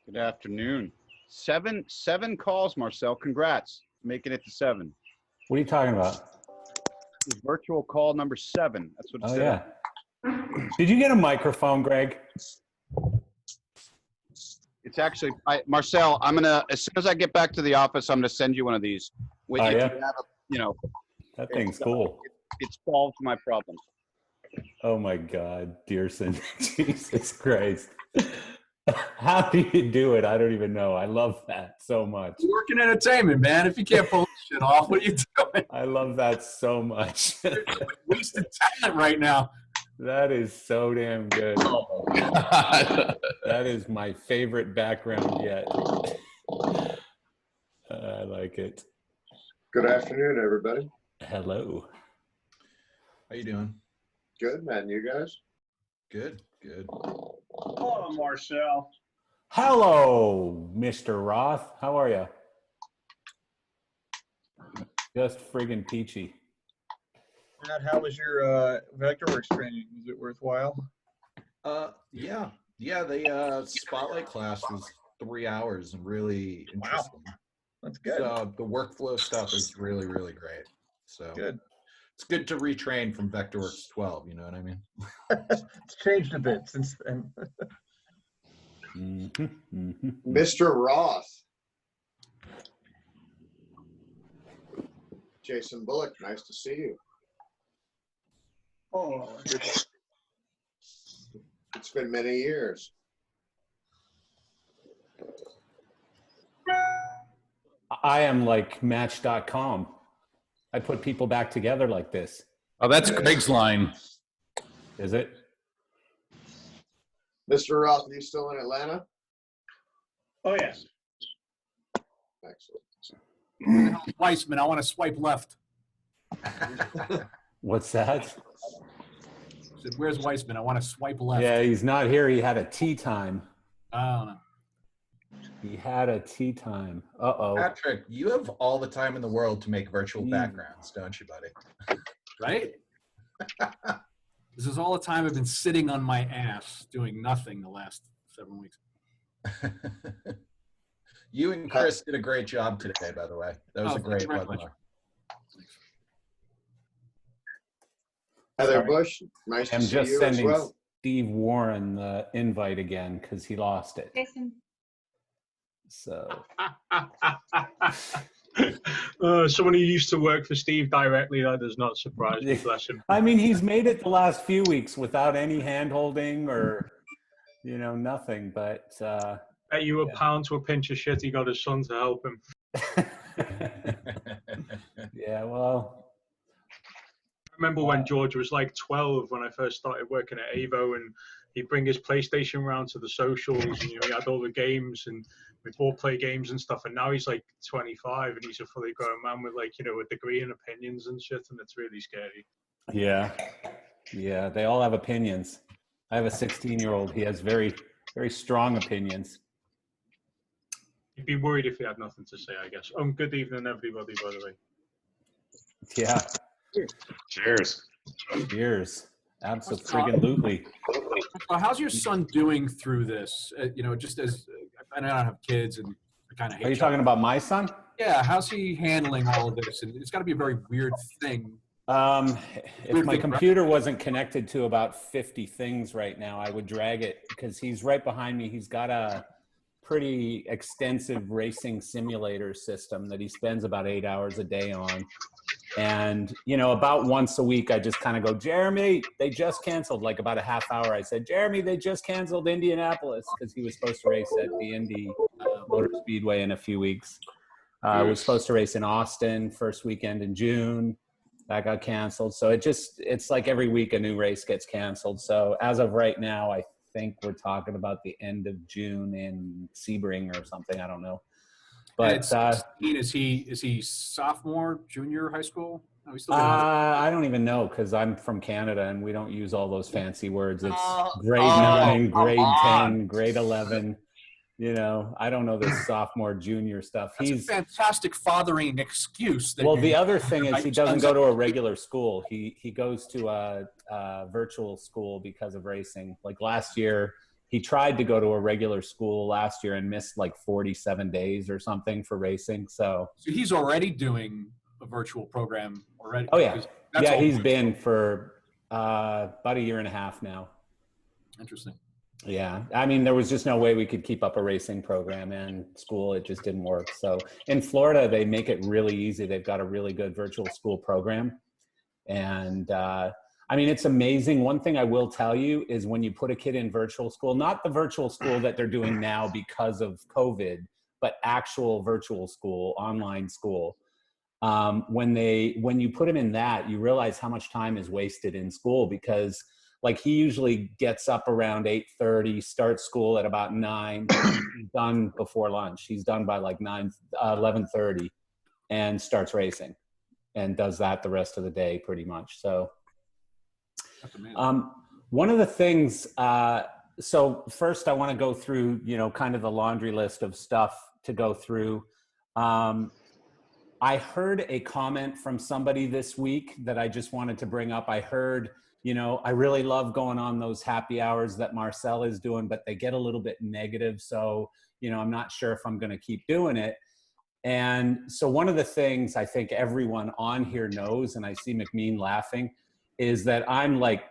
Good afternoon. Seven calls, Marcel. Congrats. Making it to 7. What are you talking about? This is virtual call number 7. That's what it said. Yeah. Did you get a microphone, Greg? It's actually, Marcel, I'm going to, as soon as I get back to the office, I'm going to send you one of these. With you, Yeah? you have That thing's cool. It solves my problem. Oh my God, Dearson. Jesus Christ. How do you do it? I don't even know. I love that so much. You work in entertainment, man. If you can't pull this shit off, what are you doing? I love that so much. Wasted talent right now. That is so damn good. Oh my God. That is my favorite background yet. I like it. Good afternoon, everybody. Hello. How you doing? Good, man. You guys? Good, good. Hello, Marcel. Hello, Mr. Roth. How are you? Just friggin' peachy. Matt, how was your Vectorworks training? Was it worthwhile? Yeah. The spotlight class was 3 hours and really interesting. Wow. That's good. So the workflow stuff is really, really great. So Good. It's good to retrain from Vectorworks 12. You know what I mean? It's changed a bit since then. Mr. Roth. Jason Bullock, nice to see you. Oh, It's been many years. I am like Match.com. I put people back together like this. Oh, that's Greg's line. Is it? Mr. Roth, are you still in Atlanta? oh yes. Excellent. Weissman, I want to swipe left. What's that? I said, where's Weissman? I want to swipe left. Yeah, he's not here. He had a tea time. I don't know. He had a tea time. Uh-oh. Patrick, you have all the time in the world to make virtual backgrounds, don't you, buddy? Right? This is all the time I've been sitting on my ass doing nothing the last 7 weeks. You and Chris did a great job today, by the way. That was a great webinar. Heather Bush, nice to I'm see just you as sending well. Steve Warren the invite again because he lost it. Jason. So Someone who used to work for Steve directly, that does not surprise me, bless him. I mean, he's made it the last few weeks without any hand-holding or, nothing. But Bet you a pound to a pinch of shit he got his son to help him. yeah, well, I remember when George was like 12 when I first started working at AVO, and he'd bring his PlayStation around to the socials, and he had all the games, and we'd all play games and stuff. And now he's like 25 and he's a fully grown man with like, a degree and opinions and shit, and it's really scary. yeah, they all have opinions. I have a 16-year-old. He has very, very strong opinions. You'd be worried if he had nothing to say, I guess. Good evening, everybody, by the way. Yeah. Cheers. Cheers. Absolutely. So how's your son doing through this? Just as I don't have kids and I kind of hate. Are you talking about my son? Yeah. How's he handling all of this? And it's got to be a very weird thing. If my computer wasn't connected to about 50 things right now, I would drag it because he's right behind me. He's got a pretty extensive racing simulator system that he spends about 8 hours a day on. And, about once a week, I just kind of go, Jeremy, they just canceled, like about a half hour. I said, Jeremy, they just canceled Indianapolis because he was supposed to race at the Indy Motor Speedway in a few weeks. Was supposed to race in Austin first weekend in June. That got canceled. So it's like every week a new race gets canceled. So as of right now, I think we're talking about the end of June in Sebring or something. I don't know. But is he sophomore, junior high school? No, he's still I don't even know because I'm from Canada and we don't use all those fancy words. It's grade 9, grade 10, grade 11. I don't know this sophomore, junior stuff. That's a fantastic fathering excuse. Well, the other thing is he doesn't go to a regular school. He goes to a virtual school because of racing. Like last year, he tried to go to a regular school last year and missed like 47 days or something for racing. So he's already doing a virtual program already. Oh, yeah. Because that's all he's good been stuff. for about a year and a half now. Interesting. Yeah, I mean, there was just no way we could keep up a racing program and school. It just didn't work. So in Florida, they make it really easy. They've got a really good virtual school program. And I mean, it's amazing. One thing I will tell you is when you put a kid in virtual school, not the virtual school that they're doing now because of COVID, but actual virtual school, online school. When you put him in that, you realize how much time is wasted in school, because like he usually gets up around 8:30, starts school at about 9, he's done before lunch. He's done by like 11:30 and starts racing and does that the rest of the day pretty much. So That's amazing. one of the things, so first I want to go through, kind of the laundry list of stuff to go through. I heard a comment from somebody this week that I just wanted to bring up. I heard, I really love going on those happy hours that Marcel is doing, but they get a little bit negative. So, I'm not sure if I'm going to keep doing it. And so one of the things I think everyone on here knows, and I see McMean laughing, is that I'm like,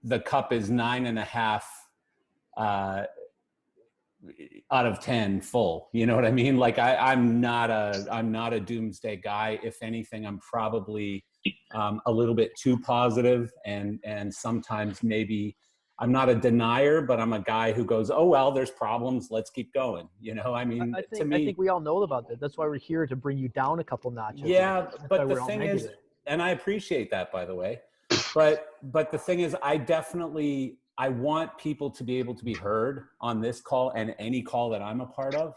the cup is 9.5 out of 10 full. You know what I mean? Like I'm not a doomsday guy. If anything, I'm probably a little bit too positive, and sometimes maybe I'm not a denier, but I'm a guy who goes, oh well, there's problems, let's keep going. I mean, I to me, think we all know about that. That's why we're here, to bring you down a couple notches. yeah, That's why but the we're all thing is, negative. and I appreciate that, by the way, but the thing is, I want people to be able to be heard on this call and any call that I'm a part of.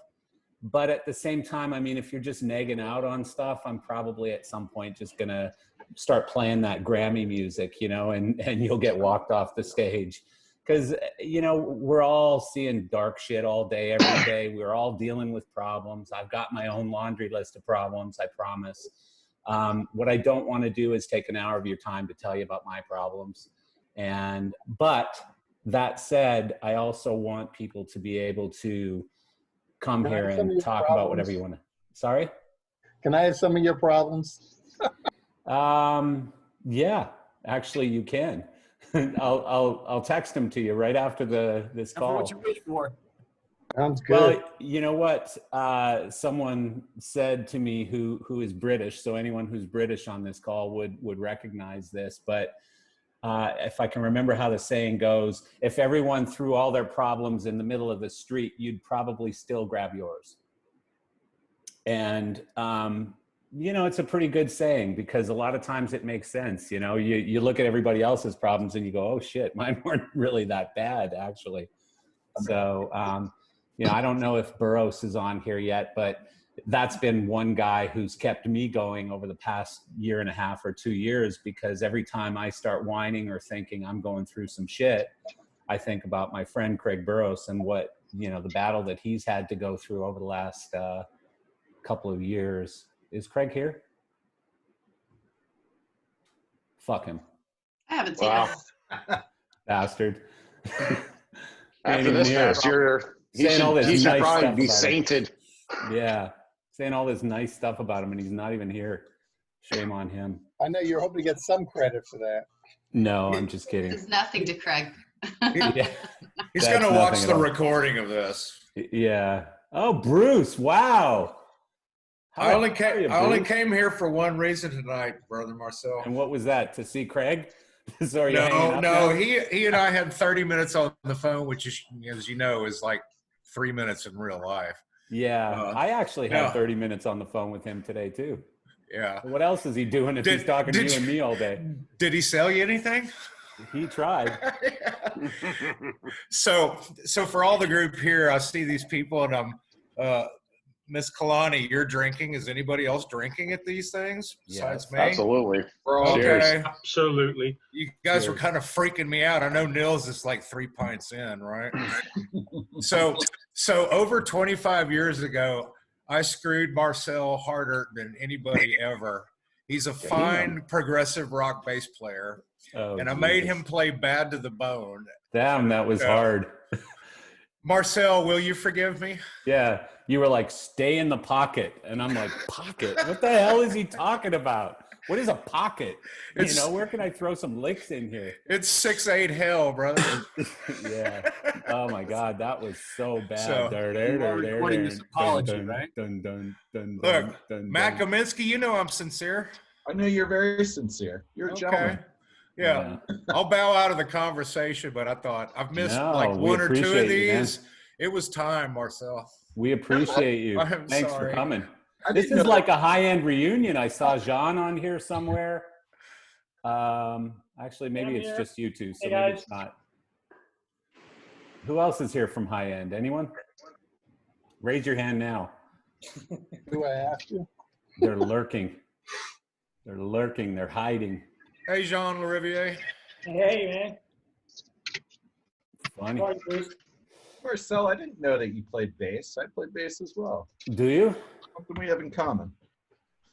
But at the same time, I mean, if you're just negging out on stuff, I'm probably at some point just going to start playing that Grammy music, and you'll get walked off the stage. Because, we're all seeing dark shit all day, every day. We're all dealing with problems. I've got my own laundry list of problems, I promise. What I don't want to do is take an hour of your time to tell you about my problems. But that said, I also want people to be able to come Can I here have some of and your talk about problems? whatever you want to. Sorry? Can I have some of your problems? Yeah, actually you can. I'll text them to you right after this And for call. what you wish for. Sounds good. Well, you know what? Someone said to me who is British, so anyone who's British on this call would recognize this, but if I can remember how the saying goes, if everyone threw all their problems in the middle of the street, you'd probably still grab yours. And, it's a pretty good saying, because a lot of times it makes sense. You look at everybody else's problems and you go, oh shit, mine weren't really that bad, actually. So, I don't know if Burroughs is on here yet, but that's been one guy who's kept me going over the past 1.5 or 2 years, because every time I start whining or thinking I'm going through some shit, I think about my friend Craig Burroughs and what, the battle that he's had to go through over the last couple of years. Is Craig here? Fuck him. I haven't seen Wow. him. Bastard. After this mess, he Saying all this should nice probably stuff be about him. sainted. Yeah. Saying all this nice stuff about him, and he's not even here. Shame on him. I know you're hoping to get some credit for that. No, I'm just kidding. It's nothing to Craig. Yeah. He's That's going to watch nothing the at all. recording of this. Yeah. Oh, Bruce. Wow. I only How are you, Bruce? came here for one reason tonight, Brother Marcel. And what was that? To see Craig? So are you hanging No, up no. now? He and I had 30 minutes on the phone, which is, as you know, is like 3 minutes in real life. Yeah. I actually had yeah. 30 minutes on the phone with him today, too. Yeah. What else is he doing if he's talking to you and me all day? Did he sell you anything? He tried. So for all the group here, I see these people, and I'm Miss Kalani, you're drinking. Is anybody else drinking at these things besides Yes. me? Absolutely. Okay. Cheers. Absolutely. You guys were Cheers. kind of freaking me out. I know Nils is like 3 pints in, right? So over 25 years ago, I screwed Marcel harder than anybody ever. He's a fine progressive rock bass player, Oh, and I made Jesus. him play Bad to the Bone. Damn, that was hard. Marcel, will you forgive me? Yeah, you were like, stay in the pocket. And I'm like, pocket? What the hell is he talking about? What is a pocket? Where can I throw some licks in here? It's 6'8" hell, brother. Yeah. Oh my God, that was so bad. So, you are recording this apology, right? Look, Matt Kaminsky, you know I'm sincere. I know you're very sincere. You're a gentleman. Yeah. I'll bow out of the conversation, but I thought I've missed like we one or two of appreciate you, man. these. It was time, Marcel. We appreciate you. I'm Thanks sorry. for coming. This is like a high-end reunion. I saw Jean on here somewhere. Actually, maybe it's just you two, so maybe it's not. Who else is here from high end? Anyone? Raise your hand now. Do I have to? They're lurking. They're lurking. They're hiding. Hey, Jean Lariviere. Hey, man. Funny. Marcel, I didn't know that you played bass. I played bass as well. Do you? Something we have in common.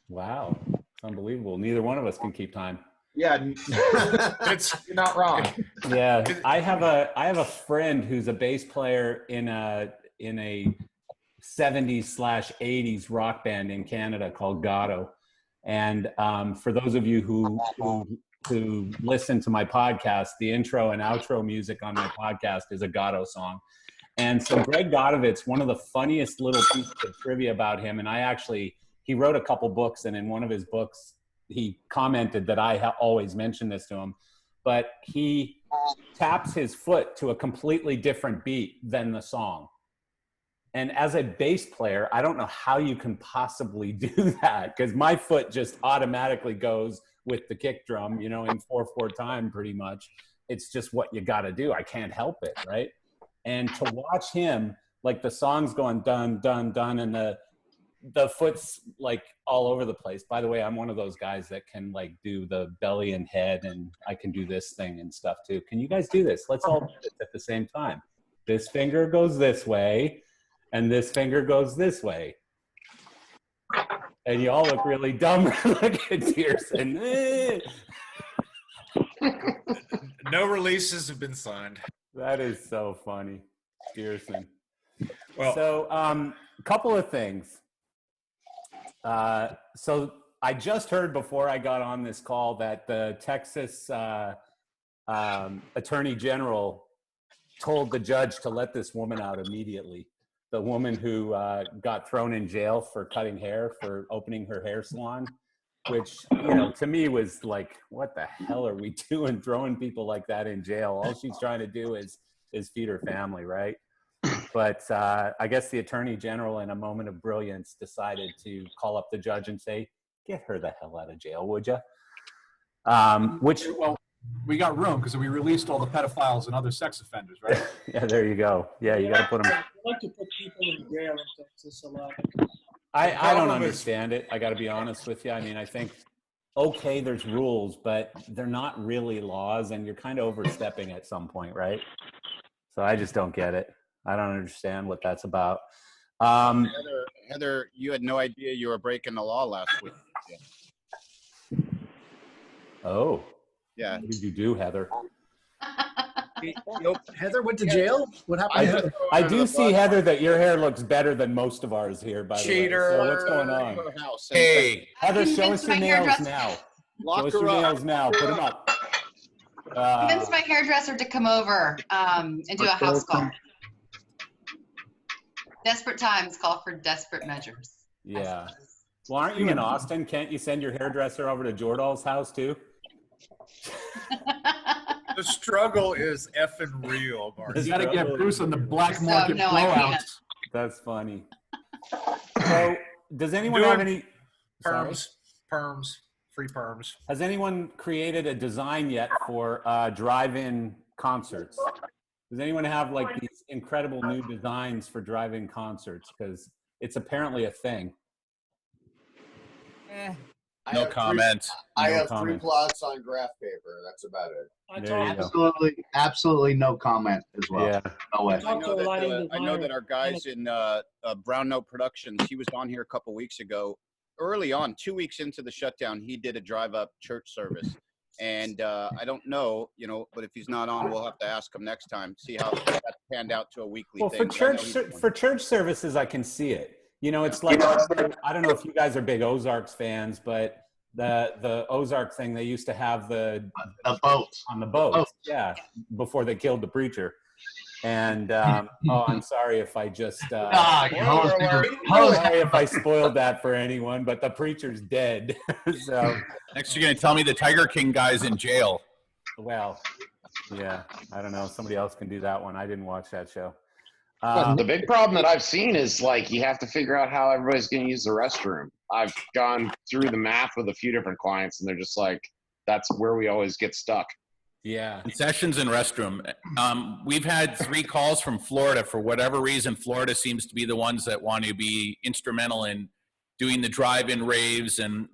Wow. It's unbelievable. Neither one of us can keep time. Yeah, you're not wrong. Yeah, I have a friend who's a bass player in a 70s/80s rock band in Canada called Gatto. And for those of you who listen to my podcast, the intro and outro music on my podcast is a Gatto song. And so Greg Gotovitz, one of the funniest little pieces of trivia about him, and he wrote a couple books, and in one of his books, he commented that I always mention this to him, but he taps his foot to a completely different beat than the song. And as a bass player, I don't know how you can possibly do that, because my foot just automatically goes with the kick drum, in 4/4 time pretty much. It's just what you got to do. I can't help it, right? And to watch him, like the song's going dun, dun, dun, and the foot's like all over the place. By the way, I'm one of those guys that can like do the belly and head, and I can do this thing and stuff too. Can you guys do this? Let's all do this at the same time. This finger goes this way, and this finger goes this way. And you all look really dumb. Look at Pearson. No releases have been signed. That is so funny, Pearson. Well, so a couple of things. So I just heard before I got on this call that the Texas Attorney General told the judge to let this woman out immediately. The woman who got thrown in jail for cutting hair, for opening her hair salon, which, to me was like, what the hell are we doing throwing people like that in jail? All she's trying to do is feed her family, right? But I guess the Attorney General, in a moment of brilliance, decided to call up the judge and say, get her the hell out of jail, would you? Well, we got room because we released all the pedophiles and other sex offenders, right? Yeah, there you go. Yeah, you got to put them. I like to put people in jail in Texas a lot. I don't understand it. I got to be honest with you. I mean, I think, okay, there's rules, but they're not really laws, and you're kind of overstepping at some point, right? So I just don't get it. I don't understand what that's about. Heather, you had no idea you were breaking the law last week. Yeah. Oh. Yeah. What did you do, Heather? Heather went to jail? What happened? I do see, Heather, that your hair looks better than most of ours here, by the way. Cheater. So what's going on? Hey. Heather, show us your nails now. Lock Show us her your up. nails now. Put them up. Convince my hairdresser to come over and do a house call. Desperate times call for desperate measures. Yeah. Well, aren't you in Austin? Can't you send your hairdresser over to Jordal's house too? The struggle is effing real, Mark. You got to get Bruce on the black So, market no, I can't. blowouts. That's funny. So, does anyone have any perms, free perms? Has anyone created a design yet for drive-in concerts? Does anyone have like these incredible new designs for drive-in concerts? Because it's apparently a thing. No comment. I No have comment. 3 plots on graph paper. That's about it. I There you talked, go. Absolutely no comment as well. Yeah. No way. I talked to a lighting I know designer. that our guys in Brown Note Productions, he was on here a couple weeks ago. Early on, 2 weeks into the shutdown, he did a drive-up church service. And I don't know, but if he's not on, we'll have to ask him next time. See how that's panned out to a weekly Well, thing. for church services, I can see it. It's like, I don't know if you guys are big Ozarks fans, but the Ozark thing, they used to have the boats on the boats, yeah, before they killed the preacher. And I'm sorry if I just sorry if I spoiled that for anyone, but the preacher's dead. So next, you're gonna tell me the Tiger King guy's in jail. Well, yeah, I don't know. Somebody else can do that one. I didn't watch that show. The big problem that I've seen is like you have to figure out how everybody's going to use the restroom. I've gone through the math with a few different clients, and they're just like, that's where we always get stuck. Yeah. Concessions and restroom. We've had 3 calls from Florida. For whatever reason, Florida seems to be the ones that want to be instrumental in doing the drive-in raves and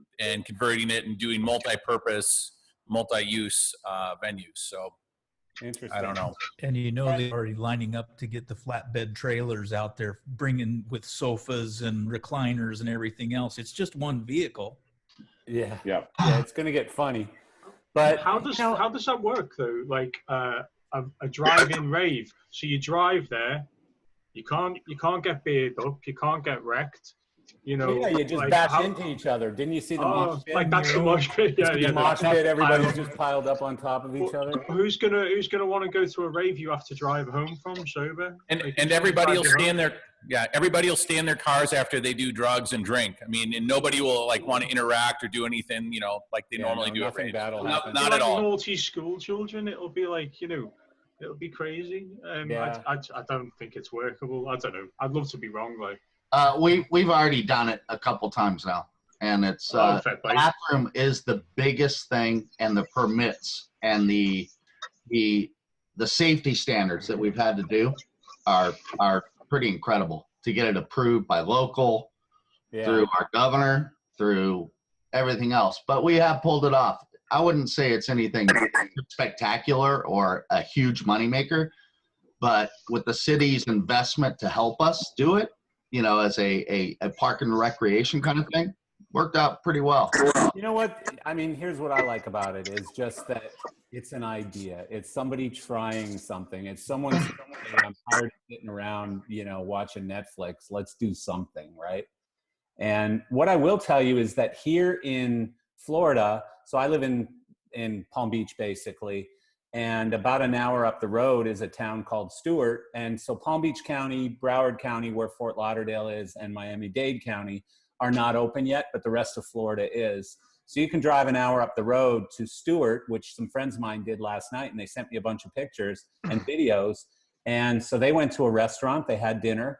converting it and doing multi-purpose, multi-use venues. So interesting. I don't know. And they're already lining up to get the flatbed trailers out there, bringing with sofas and recliners and everything else. It's just one vehicle. Yeah. Yeah. Yeah, it's going to get funny. But how does that work though? Like a drive-in rave. So you drive there, you can't get beard up, you can't get wrecked. Yeah, you just bash into each other. Didn't you see the mosh pit? Like that's the mosh pit. Yeah, the mosh pit. Everybody's just piled up on top of each other. Who's gonna want to go to a rave you have to drive home from sober? And everybody will stay in their everybody will stay in their cars after they do drugs and drink. I mean, and nobody will like want to interact or do anything, like they normally do at raves. Not at all. Naughty school children. It'll be like it'll be crazy. I don't think it's workable. I don't know. I'd love to be wrong. Like. We've already done it a couple times now, and it's bathroom is the biggest thing, and the permits and the safety standards that we've had to do are pretty incredible to get it approved by local, through our governor, through everything else. But we have pulled it off. I wouldn't say it's anything spectacular or a huge moneymaker, but with the city's investment to help us do it, as a park and recreation kind of thing, worked out pretty well. You know what? I mean, here's what I like about it is just that it's an idea. It's somebody trying something. It's someone saying, I'm tired of sitting around, watching Netflix. Let's do something, right? And what I will tell you is that here in Florida, so I live in Palm Beach, basically, and about an hour up the road is a town called Stewart. And so Palm Beach County, Broward County, where Fort Lauderdale is, and Miami-Dade County are not open yet, but the rest of Florida is. So you can drive an hour up the road to Stewart, which some friends of mine did last night, and they sent me a bunch of pictures and videos. And so they went to a restaurant, they had dinner,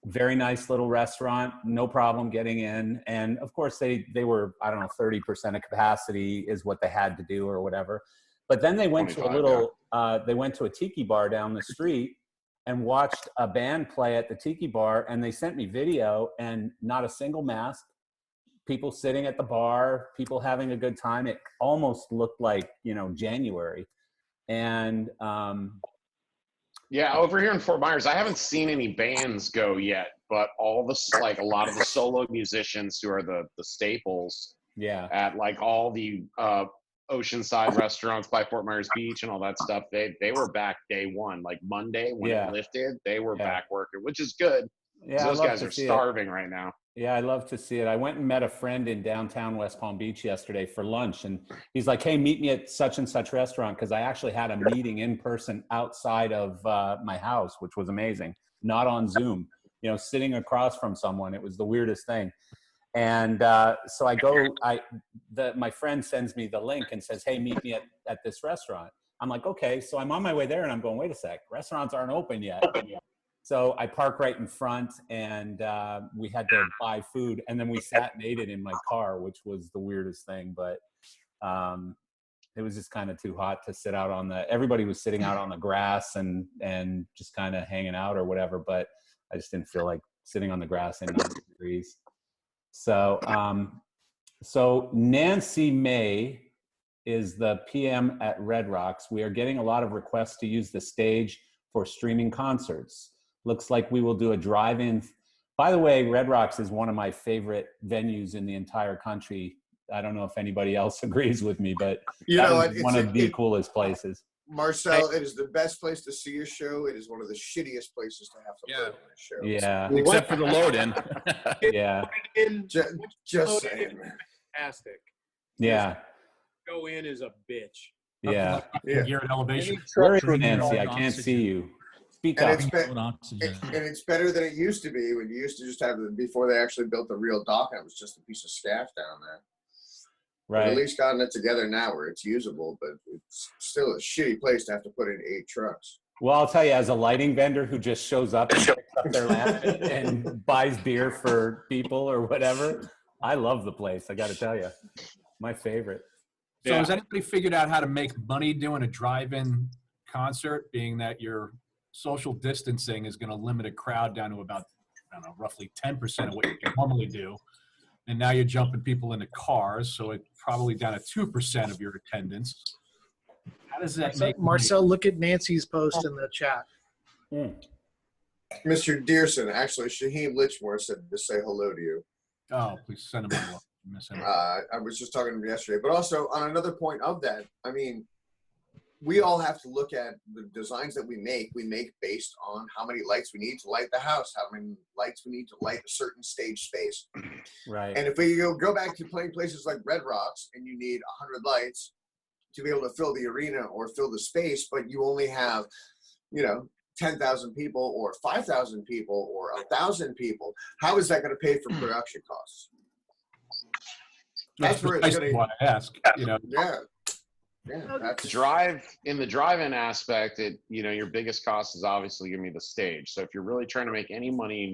very nice little restaurant, no problem getting in. And of course they were, 30% of capacity is what they had to do or whatever. But then they went to they went to a tiki bar down the street and watched a band play at the tiki bar, and they sent me video, and not a single mask, people sitting at the bar, people having a good time. It almost looked like, January. And over here in Fort Myers, I haven't seen any bands go yet, but a lot of the solo musicians who are the staples at like all the oceanside restaurants by Fort Myers Beach and all that stuff, they were back day one, like Monday when it lifted, they were back working, which is good. Yeah, those guys are starving right now. Yeah, I love to see it. I went and met a friend in downtown West Palm Beach yesterday for lunch, and he's like, hey, meet me at such and such restaurant, because I actually had a meeting in person outside of my house, which was amazing, not on Zoom, sitting across from someone. It was the weirdest thing. And so I go, my friend sends me the link and says, hey, meet me at this restaurant. I'm like, okay. So I'm on my way there, and I'm going, wait a sec, restaurants aren't open yet. So I park right in front, and we had to buy food, and then we sat and ate it in my car, which was the weirdest thing. But it was just kind of too hot to sit out everybody was sitting out on the grass and just kind of hanging out or whatever. But I just didn't feel like sitting on the grass in 90 degrees. So, so Nancy May is the PM at Red Rocks. We are getting a lot of requests to use the stage for streaming concerts. Looks like we will do a drive-in. By the way, Red Rocks is one of my favorite venues in the entire country. I don't know if anybody else agrees with me, but You that know was what, it's one a- of the it- coolest places. Marcel, it is the best place to see a show. It is one of the shittiest places to have to load a show. Yeah. Except for the load-in. Yeah. Just saying, man. Fantastic. Yeah. Go in is a bitch. Yeah. Gear at elevation. Where is Nancy? I can't see you. Speak And up. it's better than it used to be when you used to just have before they actually built the real dock and it was just a piece of scaff down there. Right. They've at least gotten it together now where it's usable, but it's still a shitty place to have to put in 8 trucks. Well, I'll tell you, as a lighting vendor who just shows up and picks up their lamp and buys beer for people or whatever, I love the place. I got to tell you, my favorite. So has anybody figured out how to make money doing a drive-in concert, being that your social distancing is going to limit a crowd down to about, I don't know, roughly 10% of what you normally do? And now you're jumping people into cars, so it's probably down to 2% of your attendance. How does that make Marcel, look at Nancy's post in the chat. Mr. Dearson, actually, Shaheem Lichmore said to say hello to you. Oh, please send him a I was just talking to him yesterday. But also, on another point of that, I mean, we all have to look at the designs that we make based on how many lights we need to light the house, how many lights we need to light a certain stage space. Right. And if we go back to playing places like Red Rocks and you need 100 lights to be able to fill the arena or fill the space, but you only have, 10,000 people or 5,000 people or 1,000 people, how is that going to pay for production costs? That's where it's precisely why I ask. Yeah. In the drive-in aspect, your biggest cost is obviously going to be the stage. So if you're really trying to make any money, you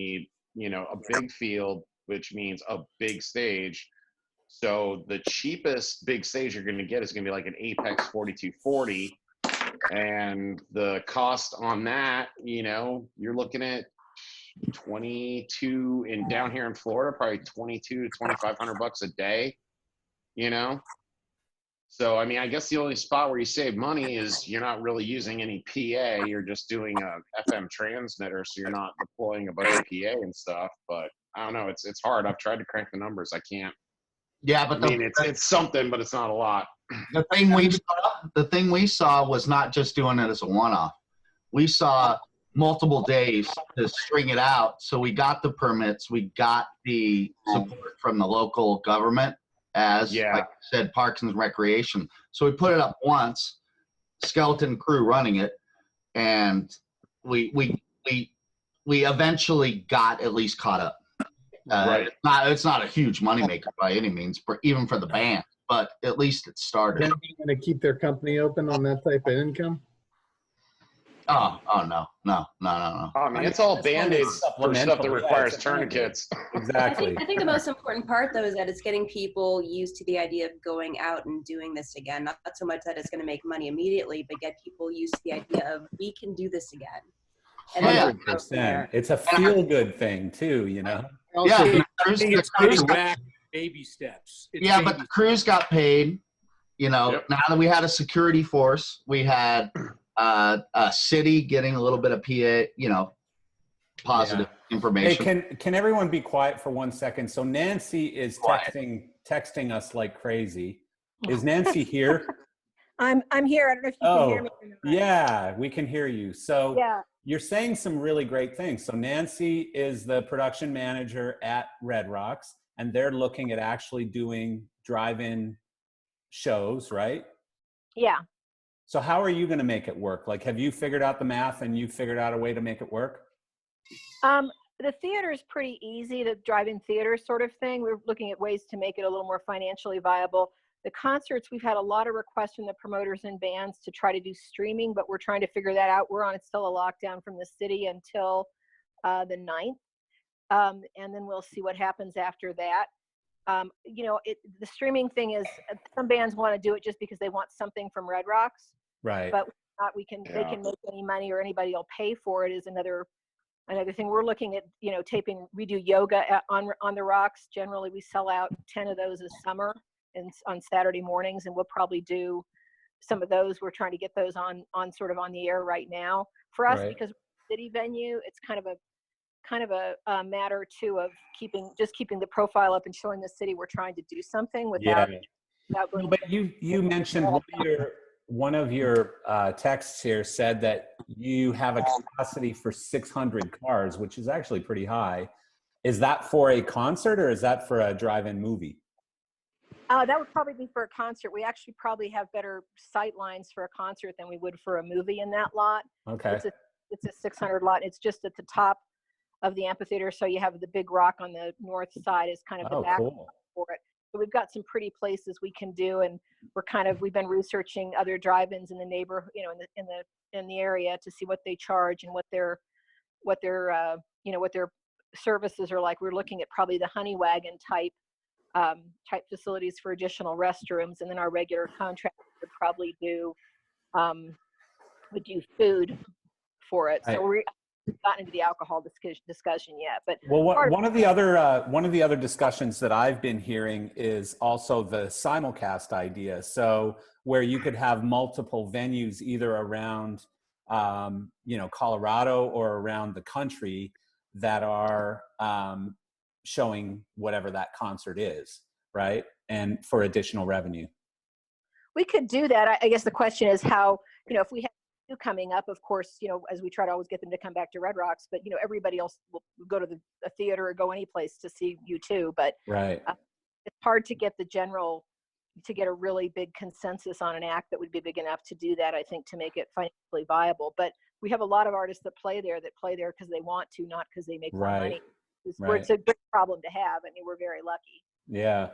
need, a big field, which means a big stage. So the cheapest big stage you're going to get is going to be like an Apex 4240. And the cost on that, you're looking at 22 and down here in Florida, probably 22 to 2,500 bucks a day, So, I mean, I guess the only spot where you save money is you're not really using any PA. You're just doing a FM transmitter, so you're not deploying a bunch of PA and stuff. But I don't know. It's hard. I've tried to crank the numbers. I can't. Yeah, but it's something, but it's not a lot. The thing we saw was not just doing it as a one-off. We saw multiple days to string it out. So we got the permits, we got the support from the local government as, like I said, Parks and Recreation. So we put it up once, skeleton crew running it, and we eventually got at least caught up. Right. It's not a huge moneymaker by any means, even for the band, but at least it started. Then you're going to keep their company open on that type of income? Oh no. I mean, it's all Band-Aids for stuff that requires tourniquets. Exactly. I think the most important part, though, is that it's getting people used to the idea of going out and doing this again. Not so much that it's going to make money immediately, but get people used to the idea of, we can do this again. And 100%. It's a feel-good thing, too, Yeah, It's getting back baby steps. But the crews got paid. Now that we had a security force, we had a city getting a little bit of PA, positive information. Hey, can everyone be quiet for 1 second? So Nancy is texting us like crazy. Is Nancy here? I'm here. I don't know if you can hear me. Yeah, we can hear you. So you're saying some really great things. So Nancy is the production manager at Red Rocks, and they're looking at actually doing drive-in shows, right? Yeah. So how are you going to make it work? Like, have you figured out the math and you figured out a way to make it work? The theater is pretty easy, the drive-in theater sort of thing. We're looking at ways to make it a little more financially viable. The concerts, we've had a lot of requests from the promoters and bands to try to do streaming, but we're trying to figure that out. We're on still a lockdown from the city until the 9th. And then we'll see what happens after that. The streaming thing is, some bands want to do it just because they want something from Red Rocks. Right. But they can make any money or anybody will pay for it is another thing. We're looking at, we do yoga on the Rocks. Generally, we sell out 10 of those a summer and on Saturday mornings, and we'll probably do some of those. We're trying to get those on sort of on the air right now. For us, because we're a city venue, it's kind of kind of a matter too of keeping the profile up and showing the city we're trying to do something without. without No, going but you mentioned one of your texts here said that you have a capacity for 600 cars, which is actually pretty high. Is that for a concert or is that for a drive-in movie? That would probably be for a concert. We actually probably have better sight lines for a concert than we would for a movie in that lot. Okay. It's a 600 lot. It's just at the top of the amphitheater. So you have the big rock on the north side is kind of the back for it. So we've got some pretty places we can do, and we've been researching other drive-ins in the neighborhood, in the area to see what they charge and what their services are like. We're looking at probably the Honey Wagon type facilities for additional restrooms, and then our regular contractor would probably do food for it. So we haven't gotten into the alcohol discussion yet, but one of the other discussions that I've been hearing is also the simulcast idea. So where you could have multiple venues either around Colorado or around the country that are showing whatever that concert is, right? And for additional revenue. We could do that. I guess the question is how, if we have you coming up, of course, as we try to always get them to come back to Red Rocks, but everybody else will go to a theater or go any place to see you too. But right. It's hard to get to get a really big consensus on an act that would be big enough to do that, I think, to make it financially viable. But we have a lot of artists that play there because they want to, not because they make more money. It's a good problem to have. I mean, we're very lucky. Yeah.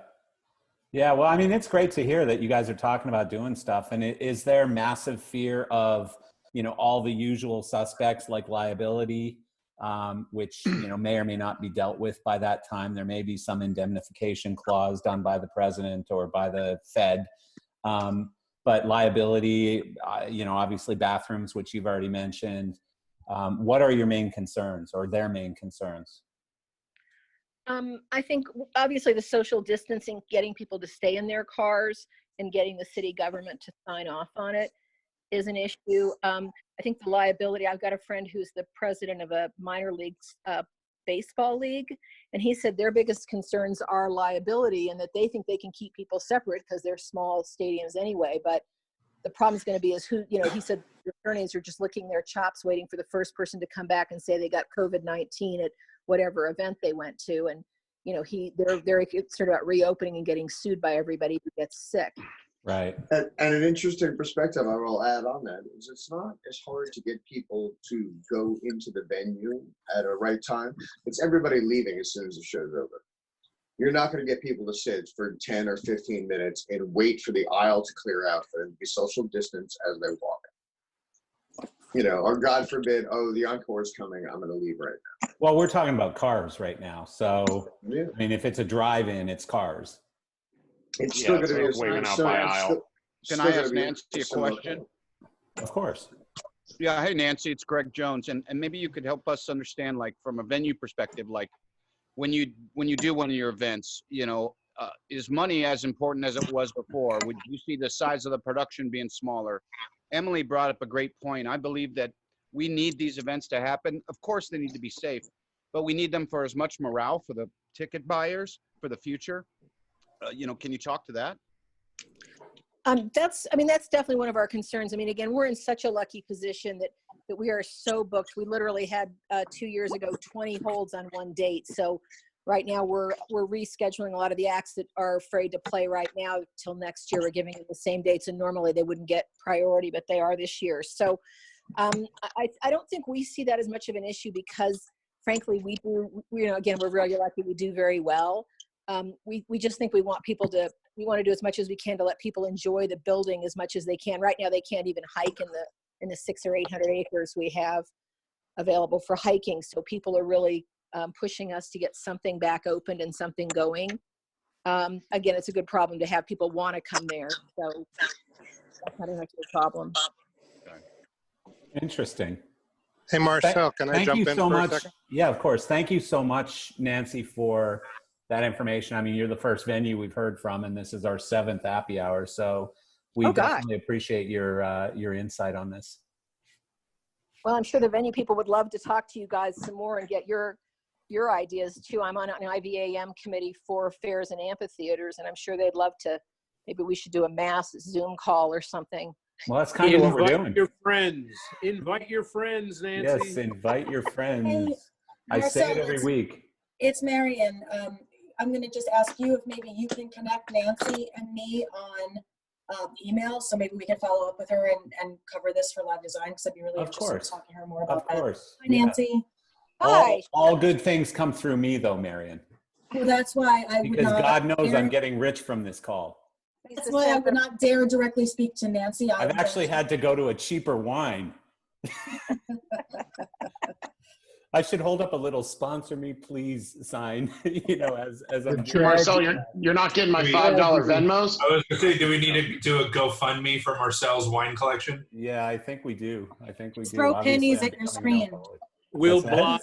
Yeah. Well, I mean, it's great to hear that you guys are talking about doing stuff. And is there massive fear of, all the usual suspects like liability, which, may or may not be dealt with by that time? There may be some indemnification clause done by the president or by the Fed. But liability, obviously bathrooms, which you've already mentioned. What are your main concerns or their main concerns? I think obviously the social distancing, getting people to stay in their cars and getting the city government to sign off on it is an issue. I think the liability, I've got a friend who's the president of a minor league baseball league, and he said their biggest concerns are liability and that they think they can keep people separate because they're small stadiums anyway. But the problem is going to be he said the attorneys are just licking their chops waiting for the first person to come back and say they got COVID-19 at whatever event they went to. And, they're very concerned about reopening and getting sued by everybody who gets sick. Right. And an interesting perspective I will add on that is it's not as hard to get people to go into the venue at a right time. It's everybody leaving as soon as the show's over. You're not going to get people to sit for 10 or 15 minutes and wait for the aisle to clear out for them to be social distance as they walk. Or God forbid, the encore is coming, I'm going to leave right now. Well, we're talking about cars right now. So, yeah. I mean, if it's a drive-in, it's cars. It's still going to be waving out by aisle. Can I ask Nancy a question? Of course. Yeah. Hey, Nancy, it's Greg Jones. And maybe you could help us understand, like, from a venue perspective, like when you do one of your events, is money as important as it was before? Would you see the size of the production being smaller? Emily brought up a great point. I believe that we need these events to happen. Of course, they need to be safe, but we need them for as much morale for the ticket buyers for the future. Can you talk to that? That's definitely one of our concerns. I mean, again, we're in such a lucky position that we are so booked. We literally had 2 years ago 20 holds on one date. So right now we're rescheduling a lot of the acts that are afraid to play right now till next year. We're giving them the same dates, and normally they wouldn't get priority, but they are this year. So I don't think we see that as much of an issue because, frankly, again, we're really lucky. We do very well. We just think we want to do as much as we can to let people enjoy the building as much as they can. Right now, they can't even hike in the 600 or 800 acres we have available for hiking. So people are really pushing us to get something back opened and something going. Again, it's a good problem to have. People want to come there. So that's not much of a problem. Interesting. Hey, Marcel, can I jump in for a second? Yeah, of course. Thank you so much, Nancy, for that information. I mean, you're the first venue we've heard from, and this is our 7th happy hour. So we definitely appreciate your insight on this. Well, I'm sure the venue people would love to talk to you guys some more and get your ideas too. I'm on an IVAM committee for fairs and amphitheaters, and I'm sure they'd love to. Maybe we should do a mass Zoom call or something. Well, that's kind of what we're doing. Invite your friends, Nancy. Yes, invite your friends. Hey, I say it Marcel, every week. It's Marion. I'm going to just ask you if maybe you can connect Nancy and me on email, so maybe we can follow up with her and cover this for live design, because I'd be really interested in talking to her more about that. Of course. Hi, Nancy. Hi. All good things come through me, though, Marion. Well, that's why I would Because not God knows dare, I'm getting rich from this call. That's why I would not dare directly speak to Nancy. I've actually had to go to a cheaper wine. I should hold up a little "sponsor me, please" sign, as I'm. Marcel, you're not getting my $5 Venmos. I was going to say, do we need to do a GoFundMe for Marcel's wine collection? Yeah, I think we do. Throw pennies at your screen. We'll buy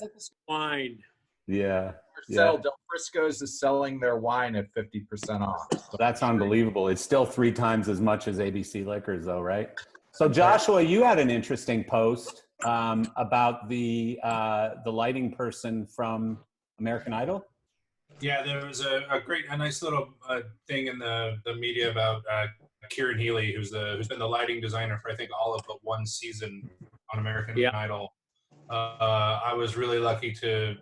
wine. Yeah. Marcel, Del Frisco's is selling their wine at 50% off. So that's unbelievable. It's still 3 times as much as ABC Liquors, though, right? So Joshua, you had an interesting post about the lighting person from American Idol. Yeah, there was a nice little thing in the media about Kieran Healy, who's been the lighting designer for I think all of but one season on American Idol. I was really lucky to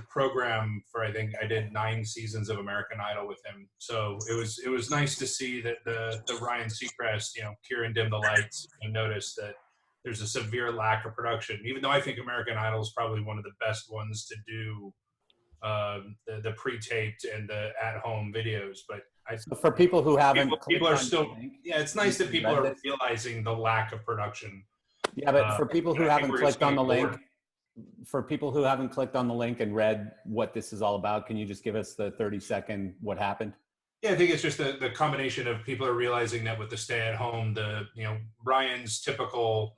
program for, I think I did 9 seasons of American Idol with him. So it was nice to see that the Ryan Seacrest, Kieran dimmed the lights and noticed that there's a severe lack of production, even though I think American Idol is probably one of the best ones to do the pre-taped and the at-home videos. But for people who haven't, people are still, it's nice that people are realizing the lack of production. Yeah, but for people who haven't clicked on the link, and read what this is all about, can you just give us the 30-second what happened? Yeah, I think it's just the combination of people are realizing that with the stay at home, Ryan's typical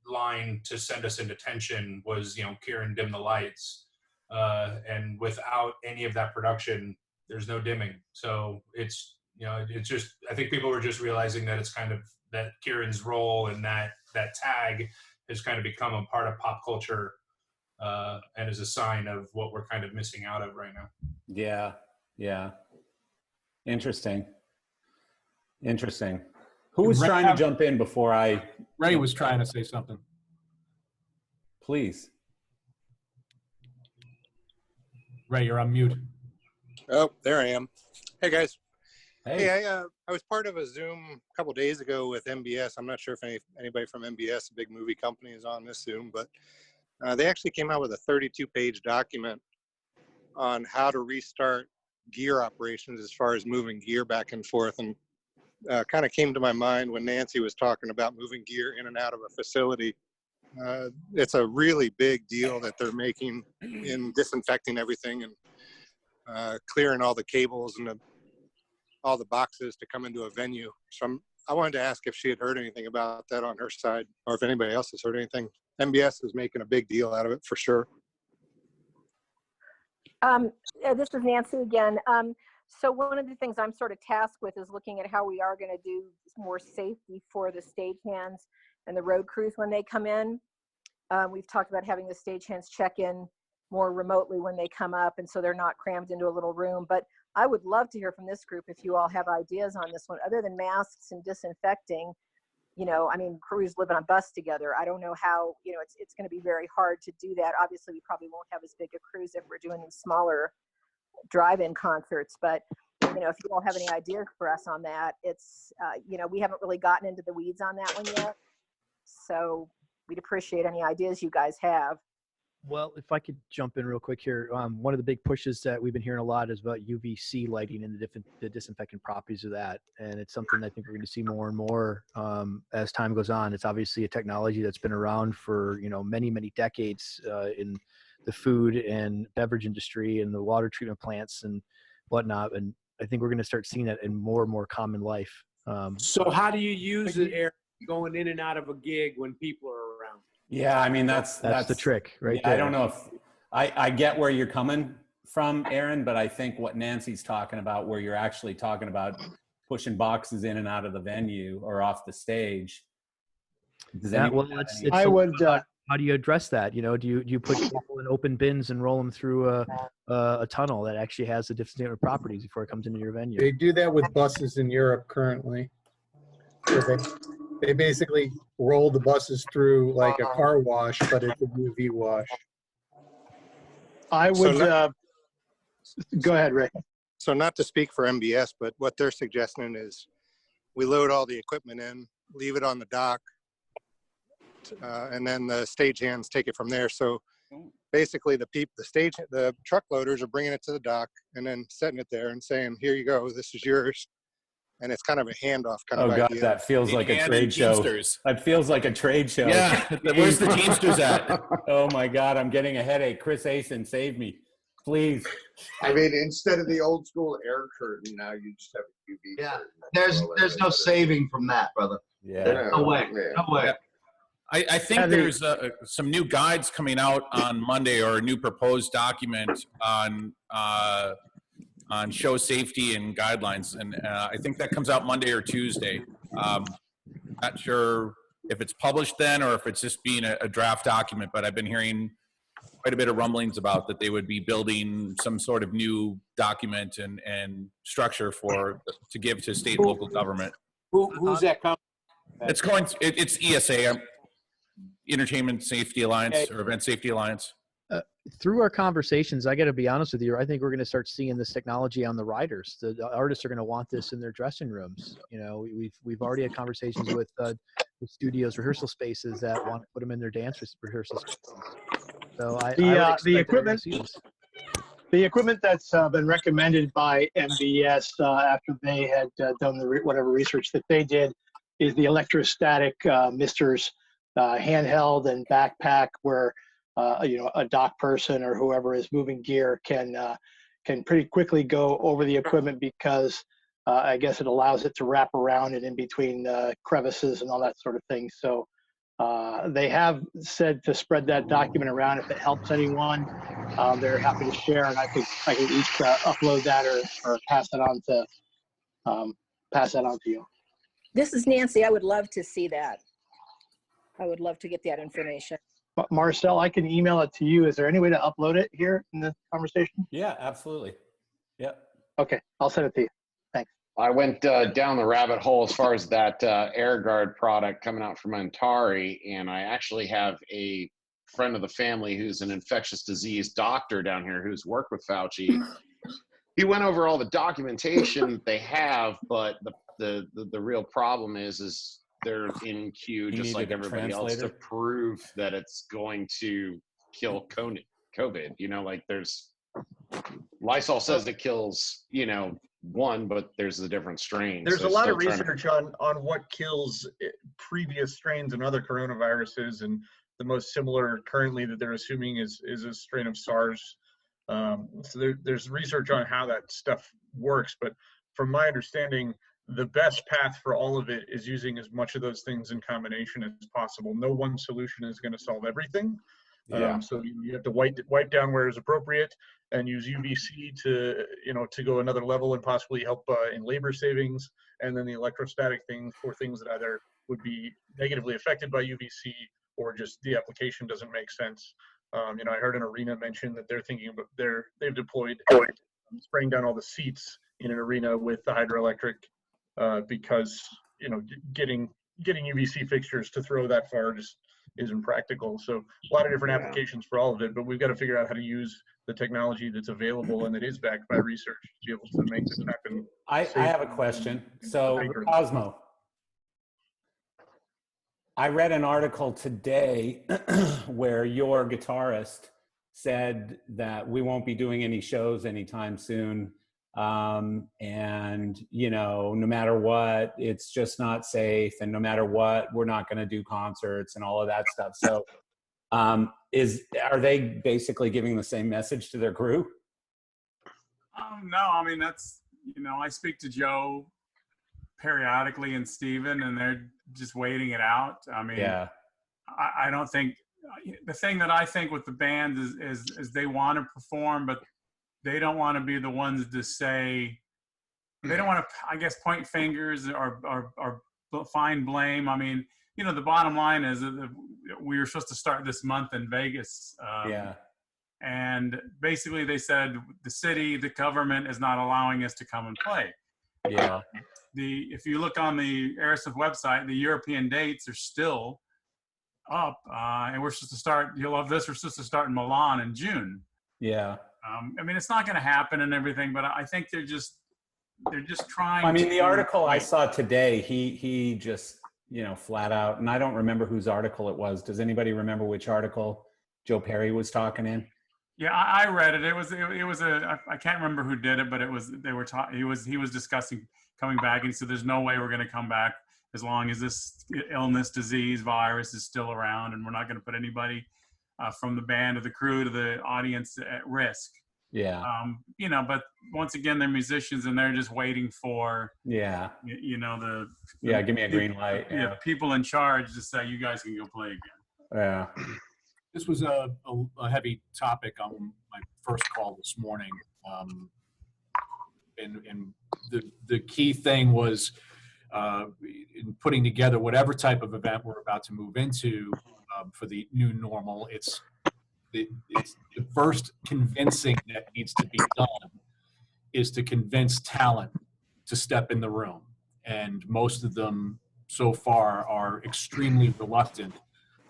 line to send us into tension was, Kieran, dim the lights. And without any of that production, there's no dimming. So it's just, I think people were just realizing that it's kind of that Kieran's role and that tag has kind of become a part of pop culture and is a sign of what we're kind of missing out of right now. Yeah. Interesting. Who was trying to jump in before I? Ray was trying to say something. Please. Ray, you're on mute. Oh, there I am. Hey, guys. Hey, I was part of a Zoom a couple days ago with MBS. I'm not sure if anybody from MBS, a big movie company, is on this Zoom, but they actually came out with a 32-page document on how to restart gear operations as far as moving gear back and forth, and kind of came to my mind when Nancy was talking about moving gear in and out of a facility. It's a really big deal that they're making in disinfecting everything and clearing all the cables and all the boxes to come into a venue. So I wanted to ask if she had heard anything about that on her side, or if anybody else has heard anything. MBS is making a big deal out of it for sure. This is Nancy again. So one of the things I'm sort of tasked with is looking at how we are going to do more safety for the stagehands and the road crews when they come in. We've talked about having the stagehands check in more remotely when they come up, and so they're not crammed into a little room. But I would love to hear from this group if you all have ideas on this one, other than masks and disinfecting. Crews live on a bus together. I don't know how, it's going to be very hard to do that. Obviously, we probably won't have as big a crews if we're doing these smaller drive-in concerts. But, if you all have any ideas for us on that, it's, we haven't really gotten into the weeds on that one yet. So we'd appreciate any ideas you guys have. Well, if I could jump in real quick here, one of the big pushes that we've been hearing a lot is about UVC lighting and the disinfectant properties of that. And it's something I think we're going to see more and more as time goes on. It's obviously a technology that's been around for, many, many decades in the food and beverage industry and the water treatment plants and whatnot. And I think we're going to start seeing that in more and more common life. So how do you use it, Eric, going in and out of a gig when people are around? Yeah, that's the trick, right? Yeah, I don't know if I get where you're coming from, Aaron, but I think what Nancy's talking about, where you're actually talking about pushing boxes in and out of the venue or off the stage. Does I how do you address that? Do you put people in open bins and roll them through a tunnel that actually has the different properties before it comes into your venue? They do that with buses in Europe currently. So they basically roll the buses through like a car wash, but it's a UV wash. I would go ahead, Ray. So not to speak for MBS, but what they're suggesting is we load all the equipment in, leave it on the dock, and then the stagehands take it from there. So basically the truck loaders are bringing it to the dock and then setting it there and saying, here you go, this is yours. And it's kind of a handoff kind of idea. Oh God, that feels like a trade show. That feels like a trade show. Yeah, where's the Teamsters at? Oh my God, I'm getting a headache. Chris Asen, save me, please. I mean, instead of the old school air curtain, now you just have a UV curtain. There's no saving from that, brother. Yeah. No way. No way. I think there's some new guides coming out on Monday, or a new proposed document on show safety and guidelines, and I think that comes out Monday or Tuesday. Not sure if it's published then or if it's just being a draft document, but I've been hearing quite a bit of rumblings about that they would be building some sort of new document and structure to give to state and local government. Who's that company? It's ESA, Entertainment Safety Alliance, or Event Safety Alliance. Through our conversations, I got to be honest with you, I think we're going to start seeing this technology on the riders. The artists are going to want this in their dressing rooms. We've already had conversations with studios, rehearsal spaces that want to put them in their dance rehearsal spaces. So the equipment that's been recommended by MBS after they had done whatever research that they did is the electrostatic misters, handheld and backpack, where a dock person or whoever is moving gear can pretty quickly go over the equipment, because I guess it allows it to wrap around and in between crevices and all that sort of thing. So they have said to spread that document around if it helps anyone. They're happy to share, and I could each upload that or pass it on to you. This is Nancy. I would love to see that. I would love to get that information. But Marcel, I can email it to you. Is there any way to upload it here in the conversation? Yeah, absolutely. Yep. Okay, I'll send it to you. Thanks. I went down the rabbit hole as far as that AirGuard product coming out from Antari, and I actually have a friend of the family who's an infectious disease doctor down here who's worked with Fauci. He went over all the documentation they have, but the real problem is they're in queue just like everybody else to prove that it's going to kill COVID. Like there's Lysol says it kills, one, but there's the different strains. There's a lot of research on what kills previous strains and other coronaviruses, and the most similar currently that they're assuming is a strain of SARS. So there's research on how that stuff works, but from my understanding, the best path for all of it is using as much of those things in combination as possible. No one solution is going to solve everything. Yeah. So you have to wipe down where is appropriate, and use UVC to go another level and possibly help in labor savings, and then the electrostatic things for things that either would be negatively affected by UVC or just the application doesn't make sense. I heard an arena mention that they're thinking about they've deployed spraying down all the seats in an arena with the hydroelectric because getting UVC fixtures to throw that far just isn't practical. So a lot of different applications for all of it, but we've got to figure out how to use the technology that's available and that is backed by research to be able to make this happen. I have a question. So Cosmo, I read an article today where your guitarist said that we won't be doing any shows anytime soon. And no matter what, it's just not safe, and no matter what, we're not going to do concerts and all of that stuff. So are they basically giving the same message to their crew? No, I mean, that's, I speak to Joe periodically and Steven, and they're just waiting it out. I mean, yeah. I don't think, the thing that I think with the band is they want to perform, but they don't want to be the ones to say, they don't want to, I guess, point fingers or find blame. I mean, the bottom line is that we were supposed to start this month in Vegas. And basically they said the city, the government is not allowing us to come and play. If you look on the Aerosmith website, the European dates are still up, and we're supposed to start. You'll love this. We're supposed to start in Milan in June. I mean, it's not going to happen and everything, but I think they're just trying. I mean, the article I saw today, he just flat out, and I don't remember whose article it was. Does anybody remember which article Joe Perry was talking in? Yeah, I read it. It was I can't remember who did it, but he was discussing coming back, and he said there's no way we're going to come back as long as this illness, disease, virus is still around, and we're not going to put anybody from the band to the crew to the audience at risk. But once again, they're musicians and they're just waiting for give me a green light. People in charge to say you guys can go play again. This was a heavy topic on my first call this morning. And the key thing was in putting together whatever type of event we're about to move into for the new normal. It's the first convincing that needs to be done is to convince talent to step in the room. And most of them so far are extremely reluctant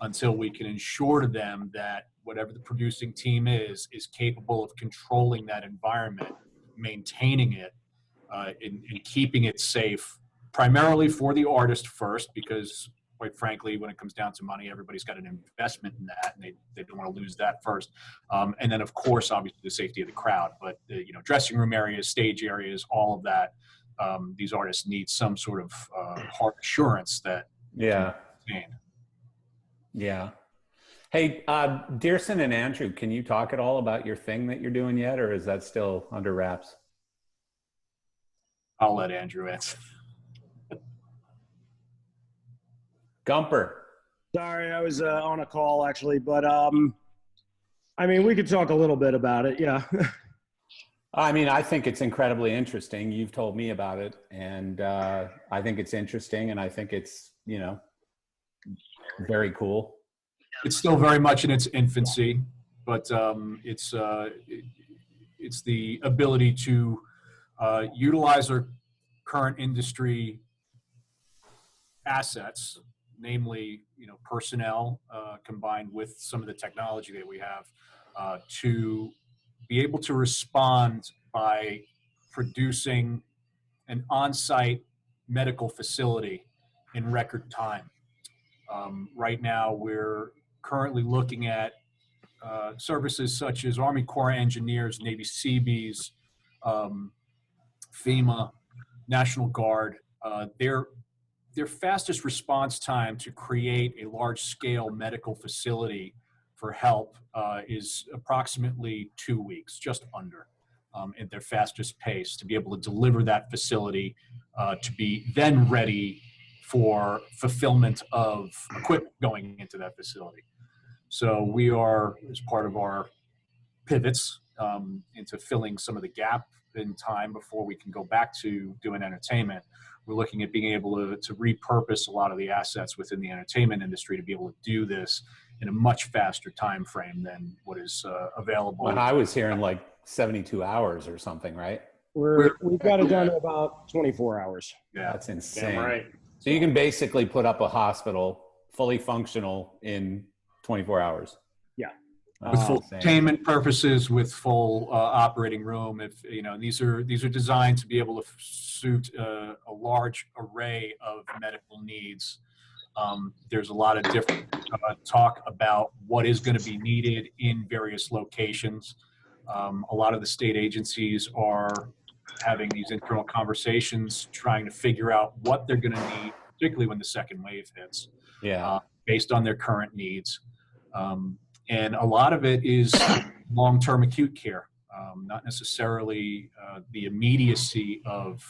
until we can ensure to them that whatever the producing team is capable of controlling that environment, maintaining it, and keeping it safe, primarily for the artist first, because quite frankly, when it comes down to money, everybody's got an investment in that, and they don't want to lose that first. And then, of course, obviously the safety of the crowd, but dressing room areas, stage areas, all of that. These artists need some sort of hard assurance that. Hey, Dearson and Andrew, can you talk at all about your thing that you're doing yet, or is that still under wraps? I'll let Andrew answer. Gumper. Sorry, I was on a call actually, but I mean, we could talk a little bit about it. Yeah. I mean, I think it's incredibly interesting. You've told me about it, and I think it's interesting, and I think it's, very cool. It's still very much in its infancy, but it's the ability to utilize our current industry assets, namely, personnel combined with some of the technology that we have, to be able to respond by producing an on-site medical facility in record time. Right now, we're currently looking at services such as Army Corps of Engineers, Navy Seabees, FEMA, National Guard. Their fastest response time to create a large-scale medical facility for help is approximately 2 weeks, just under, at their fastest pace, to be able to deliver that facility to be then ready for fulfillment of equipment going into that facility. So we are, as part of our pivots into filling some of the gap in time before we can go back to doing entertainment, we're looking at being able to repurpose a lot of the assets within the entertainment industry to be able to do this in a much faster time frame than what is available. Well, I was hearing like 72 hours or something, right? We've got it done in about 24 hours. Yeah, that's insane. Damn right. So you can basically put up a hospital fully functional in 24 hours. Yeah. With full entertainment purposes, with full operating room. If these are designed to be able to suit a large array of medical needs. There's a lot of different talk about what is going to be needed in various locations. A lot of the state agencies are having these internal conversations, trying to figure out what they're going to need, particularly when the second wave hits. Based on their current needs. And a lot of it is long-term acute care, not necessarily the immediacy of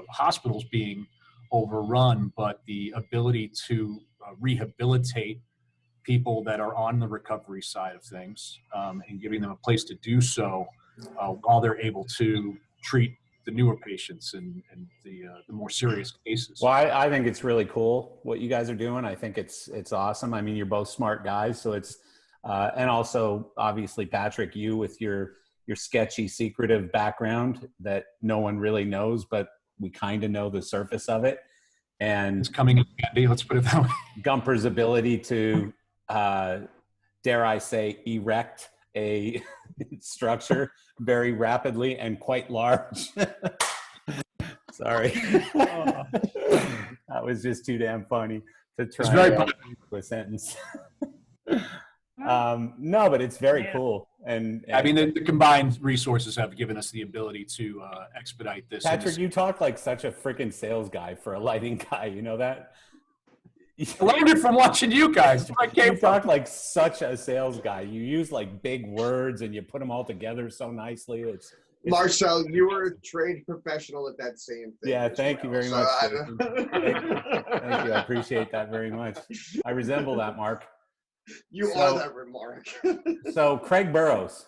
hospitals being overrun, but the ability to rehabilitate people that are on the recovery side of things, and giving them a place to do so while they're able to treat the newer patients and the more serious cases. Well, I think it's really cool what you guys are doing. I think it's awesome. I mean, you're both smart guys, so it's and also obviously Patrick, you with your sketchy, secretive background that no one really knows, but we kind of know the surface of it. And it's coming in handy, let's put it that way. Gumper's ability to, dare I say, erect a structure very rapidly and quite large. Sorry. That was just too damn funny to try it's very to a sentence. No, but it's very cool. And I mean, the combined resources have given us the ability to expedite this. Patrick, you talk like such a freaking sales guy for a lighting guy. You know that? I learned it from watching you guys. You talk like such a sales guy. You use like big words and you put them all together so nicely. It's Marcel, you were a trained professional at that same thing. Yeah, thank you very much. Thank you. I appreciate that very much. I resemble that, Mark. You are that remark. So, Craig Burrows,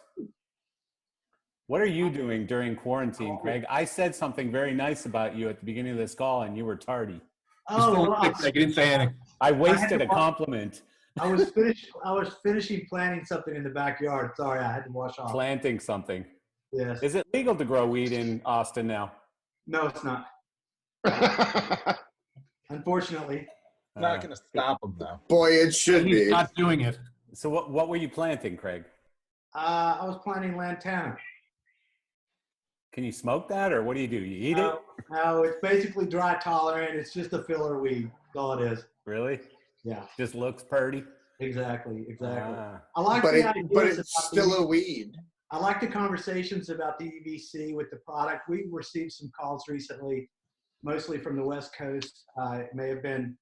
what are you doing during quarantine, Craig? I said something very nice about you at the beginning of this call, and you were tardy. Oh, I wasted a compliment. I was finishing planting something in the backyard. Sorry, I had to wash off. Planting something. Yes. Is it legal to grow weed in Austin now? No, it's not. Unfortunately. Not going to stop him though. Boy, it should be. He's not doing it. So what were you planting, Craig? I was planting lantana. Can you smoke that, or what do? You eat it? No, it's basically dry tolerant. It's just a filler weed. That's all it is. Really? Yeah. Just looks pretty. Exactly. Ah. I like but the ideas but it's about still a weed. I like the conversations about the UVC with the product. We received some calls recently, mostly from the West Coast. It may have been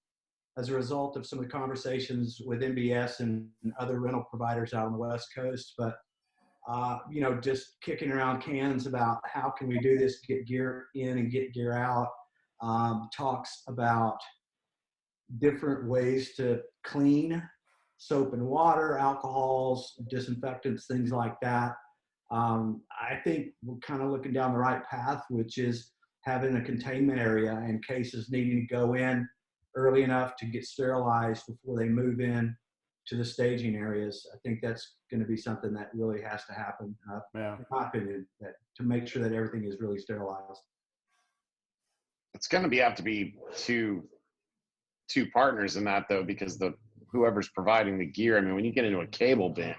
as a result of some of the conversations with MBS and other rental providers out on the West Coast. But, just kicking around cans about how can we do this, get gear in and get gear out. Talks about different ways to clean, soap and water, alcohols, disinfectants, things like that. I think we're kind of looking down the right path, which is having a containment area and cases needing to go in early enough to get sterilized before they move in to the staging areas. I think that's going to be something that really has to happen, in my opinion, to make sure that everything is really sterilized. It's going to have to be two partners in that, though, because whoever's providing the gear. I mean, when you get into a cable bin,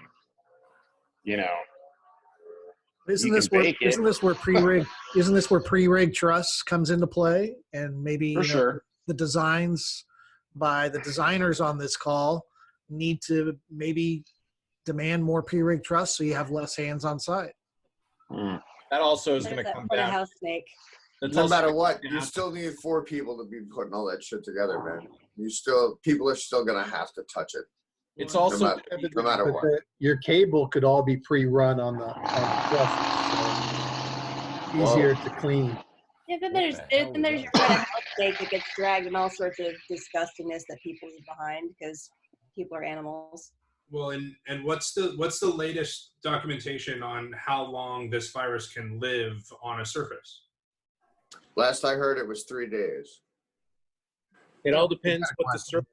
Isn't this where pre-rig truss comes into play, and maybe the designs by the designers on this call need to maybe demand more pre-rig truss so you have less hands on site. That also is going to come down. House snake. No matter what, you still need 4 people to be putting all that shit together, man. People are still gonna have to touch it. It's also no matter what. Your cable could all be pre-run on the truss, so easier to clean. Yeah, then there's your kind of house snake that gets dragged and all sorts of disgustingness that people leave behind because people are animals. Well, and what's the latest documentation on how long this virus can live on a surface? Last I heard, it was 3 days. It all depends what the surface.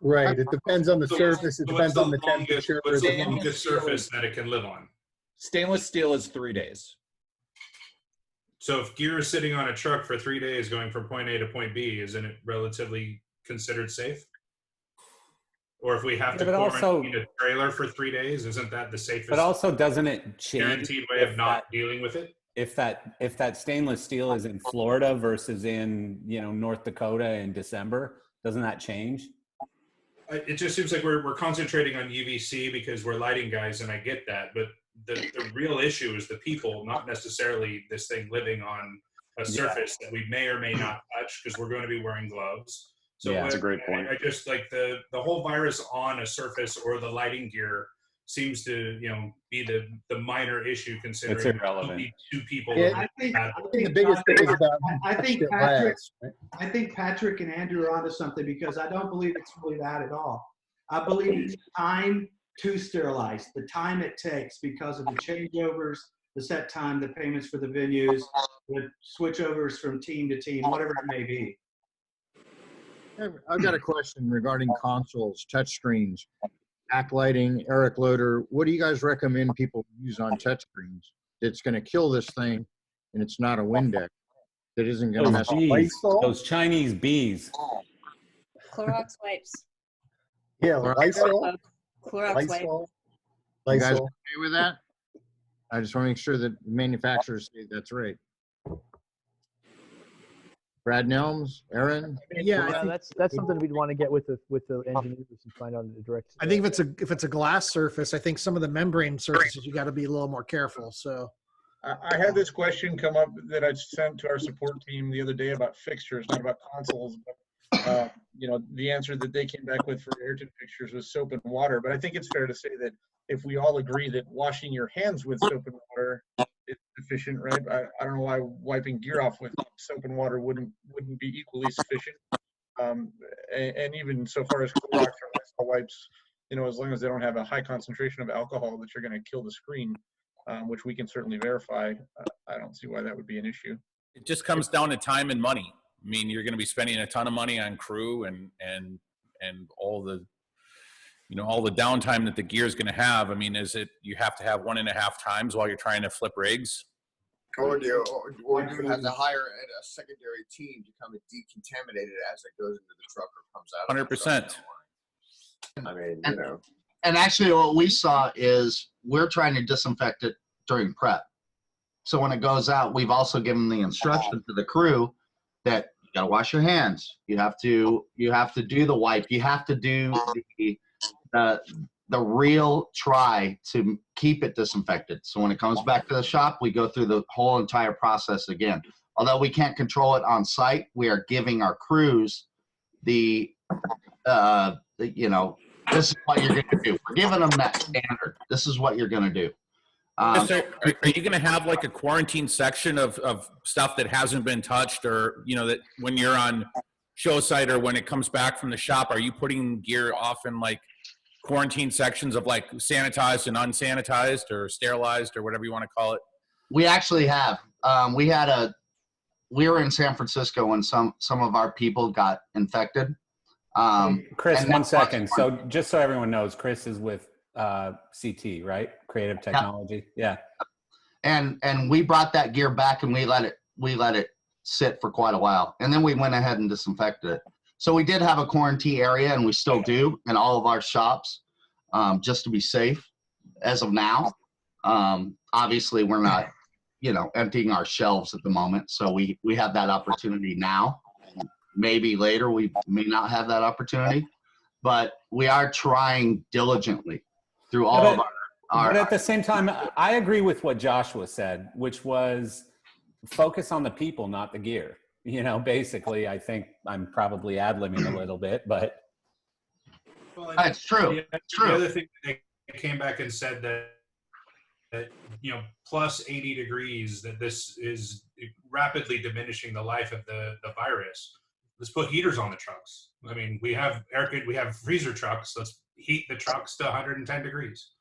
Right. It depends on the surface. It depends on the temperature. What's the longest surface that it can live on? Stainless steel is 3 days. So if gear is sitting on a truck for 3 days going from point A to point B, isn't it relatively considered safe? Or if we have to quarantine a trailer for 3 days, isn't that the safest? But also, doesn't it change guaranteed way of not dealing with it? If that stainless steel is in Florida versus in North Dakota in December, doesn't that change? It just seems like we're concentrating on UVC because we're lighting guys, and I get that. But the real issue is the people, not necessarily this thing living on a surface that we may or may not touch because we're going to be wearing gloves. So that's a great point. I just like the whole virus on a surface or the lighting gear seems to be the minor issue considering it's irrelevant. Two people. Yeah, I think the biggest thing is about I think Patrick and Andrew are onto something because I don't believe it's really that at all. I believe it's time to sterilize, the time it takes because of the changeovers, the set time, the payments for the venues, with switchovers from team to team, whatever it may be. I've got a question regarding consoles, touchscreens, backlighting, Eric Loader. What do you guys recommend people use on touchscreens that's going to kill this thing and it's not a Windex? That isn't going to mess up. Those Chinese bees. Clorox wipes. Yeah, Lysol. Clorox wipes. You guys okay with that? I just want to make sure that manufacturers say that's right. Brad Nelms, Aaron. Yeah, that's something we'd want to get with the engineers and find out the direct. I think if it's a glass surface, I think some of the membrane surfaces you got to be a little more careful. So I had this question come up that I sent to our support team the other day about fixtures, not about consoles. But, the answer that they came back with for Ayrton fixtures was soap and water. But I think it's fair to say that if we all agree that washing your hands with soap and water is sufficient, right? I don't know why wiping gear off with soap and water wouldn't be equally sufficient. And even so far as Clorox or Lysol wipes, as long as they don't have a high concentration of alcohol that you're going to kill the screen, which we can certainly verify, I don't see why that would be an issue. It just comes down to time and money. I mean, you're going to be spending a ton of money on crew and all the, all the downtime that the gear is going to have. I mean, you have to have 1.5 times while you're trying to flip rigs? Or do you have to hire a secondary team to come and decontaminate it as it goes into the truck or comes out? 100%. I mean, And actually what we saw is we're trying to disinfect it during prep. So when it goes out, we've also given the instruction to the crew that you got to wash your hands. You have to do the wipe. You have to do the real try to keep it disinfected. So when it comes back to the shop, we go through the whole entire process again. Although we can't control it on site, we are giving our crews this is what you're going to do. We're giving them that standard. This is what you're going to do. Are you going to have like a quarantine section of stuff that hasn't been touched, or that when you're on show site or when it comes back from the shop, are you putting gear off in like quarantine sections of like sanitized and unsanitized or sterilized or whatever you want to call it? We actually have. We were in San Francisco when some of our people got infected. Chris, 1 second. So just so everyone knows, Chris is with CT, right? Creative Technology. Yeah. And we brought that gear back and we let it sit for quite a while. And then we went ahead and disinfected it. So we did have a quarantine area, and we still do in all of our shops, just to be safe as of now. Obviously we're not, emptying our shelves at the moment. So we have that opportunity now. Maybe later we may not have that opportunity, but we are trying diligently through all of our. But at the same time, I agree with what Joshua said, which was focus on the people, not the gear. Basically, I think I'm probably ad-libbing a little bit, but. Well, it's true. The other thing, they came back and said that plus 80 degrees, that this is rapidly diminishing the life of the virus. Let's put heaters on the trucks. I mean, we have freezer trucks. Let's heat the trucks to 110 degrees.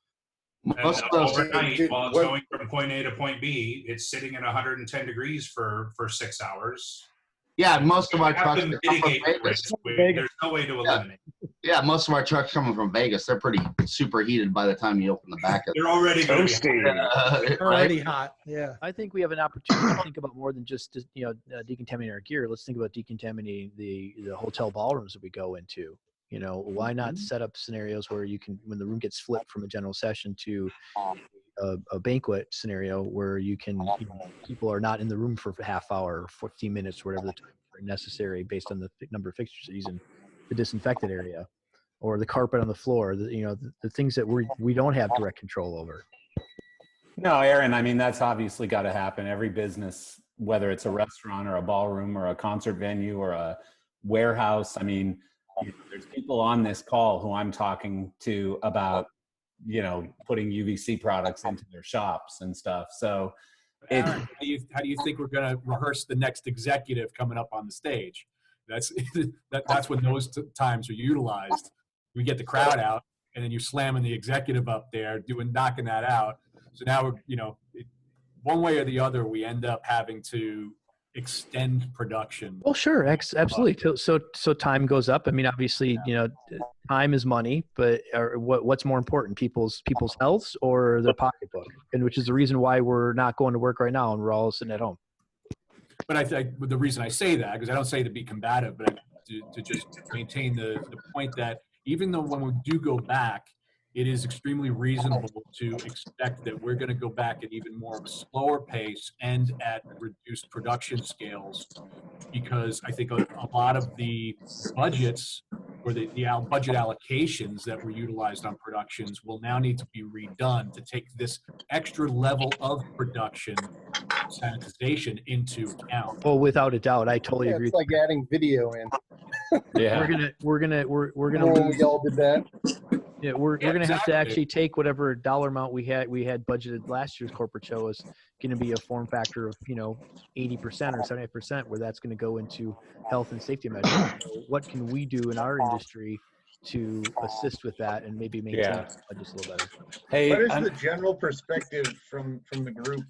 Most of those overnight, while it's going from point A to point B, it's sitting at 110 degrees for 6 hours. Yeah, most of our trucks come from Vegas. There's no way to eliminate. Yeah, most of our trucks coming from Vegas. They're pretty super heated by the time you open the back of them. They're already toasty. They're already hot. Yeah. I think we have an opportunity to think about more than just decontaminating our gear. Let's think about decontaminating the hotel ballrooms that we go into. Why not set up scenarios where you can, when the room gets flipped from a general session to a banquet scenario where you can, people are not in the room for a half hour, 14 minutes, whatever the time necessary based on the number of fixtures using the disinfected area, or the carpet on the floor, the things that we don't have direct control over. No, Aaron, I mean, that's obviously got to happen. Every business, whether it's a restaurant or a ballroom or a concert venue or a warehouse, I mean, there's people on this call who I'm talking to about, putting UVC products into their shops and stuff. So Aaron, how do you think we're going to rehearse the next executive coming up on the stage? That's when those times are utilized. We get the crowd out, and then you're slamming the executive up there, knocking that out. So now we're, one way or the other, we end up having to extend production. Well, sure, absolutely. So time goes up. I mean, obviously, time is money, but what's more important, people's health or their pocketbook? And which is the reason why we're not going to work right now and we're all sitting at home. But the reason I say that, because I don't say to be combative, but to just maintain the point that even though when we do go back, it is extremely reasonable to expect that we're going to go back at even more of a slower pace and at reduced production scales, because I think a lot of the budgets or the budget allocations that were utilized on productions will now need to be redone to take this extra level of production sanitization into account. Well, without a doubt, I totally agree. It's like adding video in. Yeah, we're gonna lose. We all did that. Yeah, we're gonna have to actually take whatever dollar amount we had budgeted last year's corporate show is going to be a form factor of 80% or 78%, where that's going to go into health and safety measures. So what can we do in our industry to assist with that and maybe maintain the budgets a little better? Hey, what is the general perspective from the group,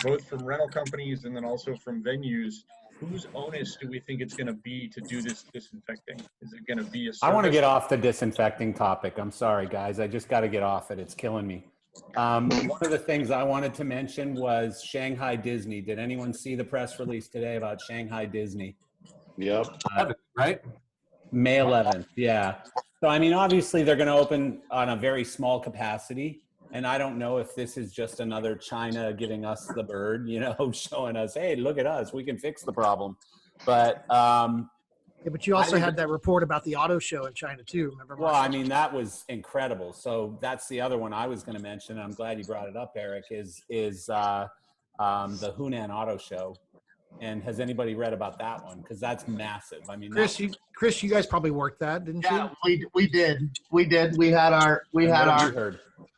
both from rental companies and then also from venues? Whose onus do we think it's going to be to do this disinfecting? Is it going to be a service? I want to get off the disinfecting topic. I'm sorry, guys. I just got to get off it. It's killing me. One of the things I wanted to mention was Shanghai Disney. Did anyone see the press release today about Shanghai Disney? Yep. Right? May 11th, yeah. So, I mean, obviously they're going to open on a very small capacity. And I don't know if this is just another China giving us the bird, showing us, hey, look at us, we can fix the problem. But but you also had that report about the auto show in China too. Remember? Well, I mean, that was incredible. So that's the other one I was going to mention. I'm glad you brought it up, Eric. Is the Hunan auto show. And has anybody read about that one? Because that's massive. I mean, Chris, you guys probably worked that, didn't you? Yeah, we did. We had our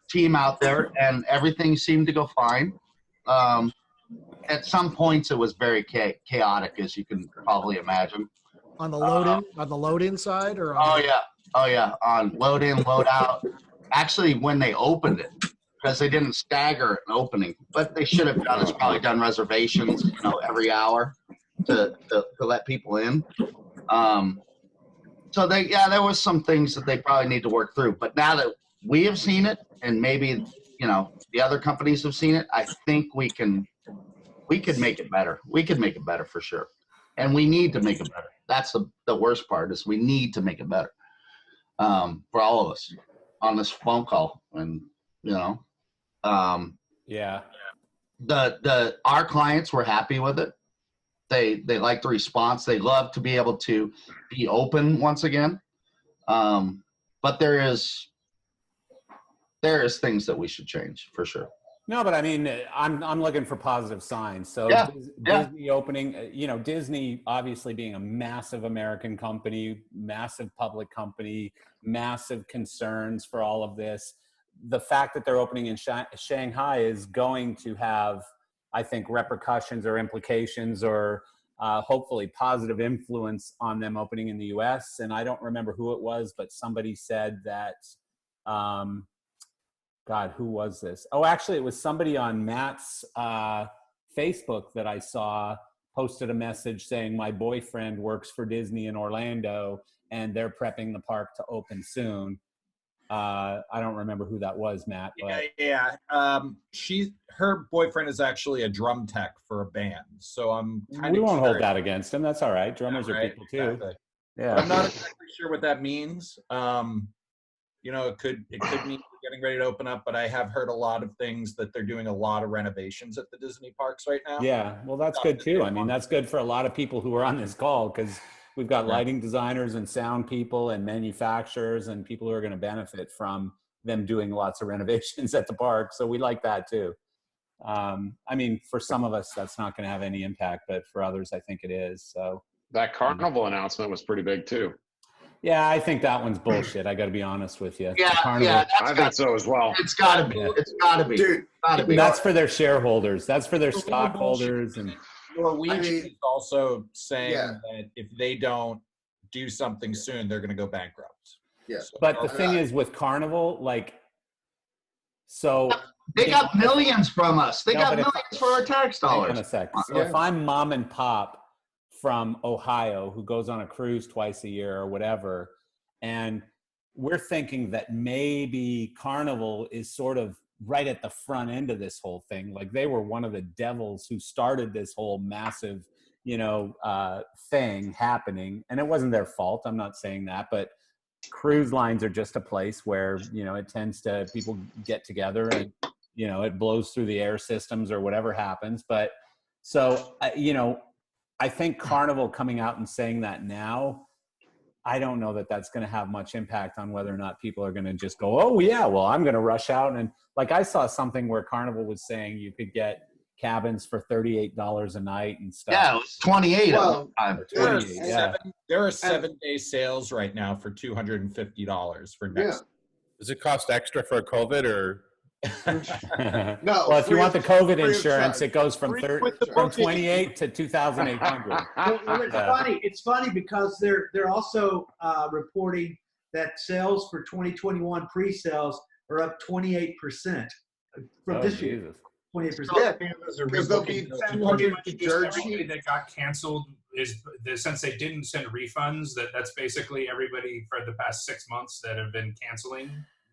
team out there, and everything seemed to go fine. At some points, it was very chaotic, as you can probably imagine. On the load in side, or oh yeah, on load in, load out. Actually, when they opened it, because they didn't stagger an opening, but they should have done is probably done reservations, every hour to let people in. So there was some things that they probably need to work through. But now that we have seen it, and maybe the other companies have seen it, I think we could make it better. We could make it better for sure, and we need to make it better. That's the worst part, is we need to make it better for all of us on this phone call. And our clients were happy with it. They liked the response. They love to be able to be open once again. But there is things that we should change for sure. No, but I mean, I'm looking for positive signs. So Disney opening, Disney obviously being a massive American company, massive public company, massive concerns for all of this. The fact that they're opening in Shanghai is going to have, I think, repercussions or implications or hopefully positive influence on them opening in the US. And I don't remember who it was, but somebody said that, God, who was this? Oh, actually, it was somebody on Matt's Facebook that I saw posted a message saying, my boyfriend works for Disney in Orlando and they're prepping the park to open soon. I don't remember who that was, Matt. But. Yeah. Her boyfriend is actually a drum tech for a band, so I'm kind we of. won't hold that against him. That's all right. Drummers are people too. Exactly. Yeah. I'm not exactly sure what that means. It could mean we're getting ready to open up, but I have heard a lot of things that they're doing a lot of renovations at the Disney parks right now. Yeah, well, that's good too. I mean, that's good for a lot of people who are on this call, because we've got lighting designers and sound people and manufacturers and people who are going to benefit from them doing lots of renovations at the park. So we like that too. I mean, for some of us, that's not going to have any impact, but for others, I think it is. So that carnival announcement was pretty big too. Yeah, I think that one's bullshit. I got to be honest with you. Yeah, I think so as well. It's got to be. Yeah. It's got to be. Dude, that's for their shareholders. That's for their stockholders. And Norwegian is also saying that if they don't do something soon, they're going to go bankrupt. Yeah. But the thing is with Carnival, so They got millions from us. They No, got but if- millions for our tax Hang dollars. on a sec. So if I'm mom and pop from Ohio who goes on a cruise twice a year or whatever, and we're thinking that maybe Carnival is sort of right at the front end of this whole thing. Like they were one of the devils who started this whole massive, thing happening. And it wasn't their fault. I'm not saying that, but cruise lines are just a place where, it tends to, people get together and, it blows through the air systems or whatever happens. But so, I think Carnival coming out and saying that now, I don't know that that's going to have much impact on whether or not people are going to just go, oh yeah, well, I'm going to rush out. And like I saw something where Carnival was saying you could get cabins for $38 a night and stuff. Yeah, it was 28. Well, Or 28, yeah. There are 7-day sales right now for $250 for next. Does it cost extra for COVID or? No. Well, if you want the COVID free of insurance, charge. it goes from 28 to 2,800. Well, it's funny. It's funny because they're also reporting that sales for 2021 pre-sales are up 28% from this year. Jesus. 28%. Yeah, Because they'll be Everybody that got canceled since they didn't send refunds. That's basically everybody for the past 6 months that have been canceling.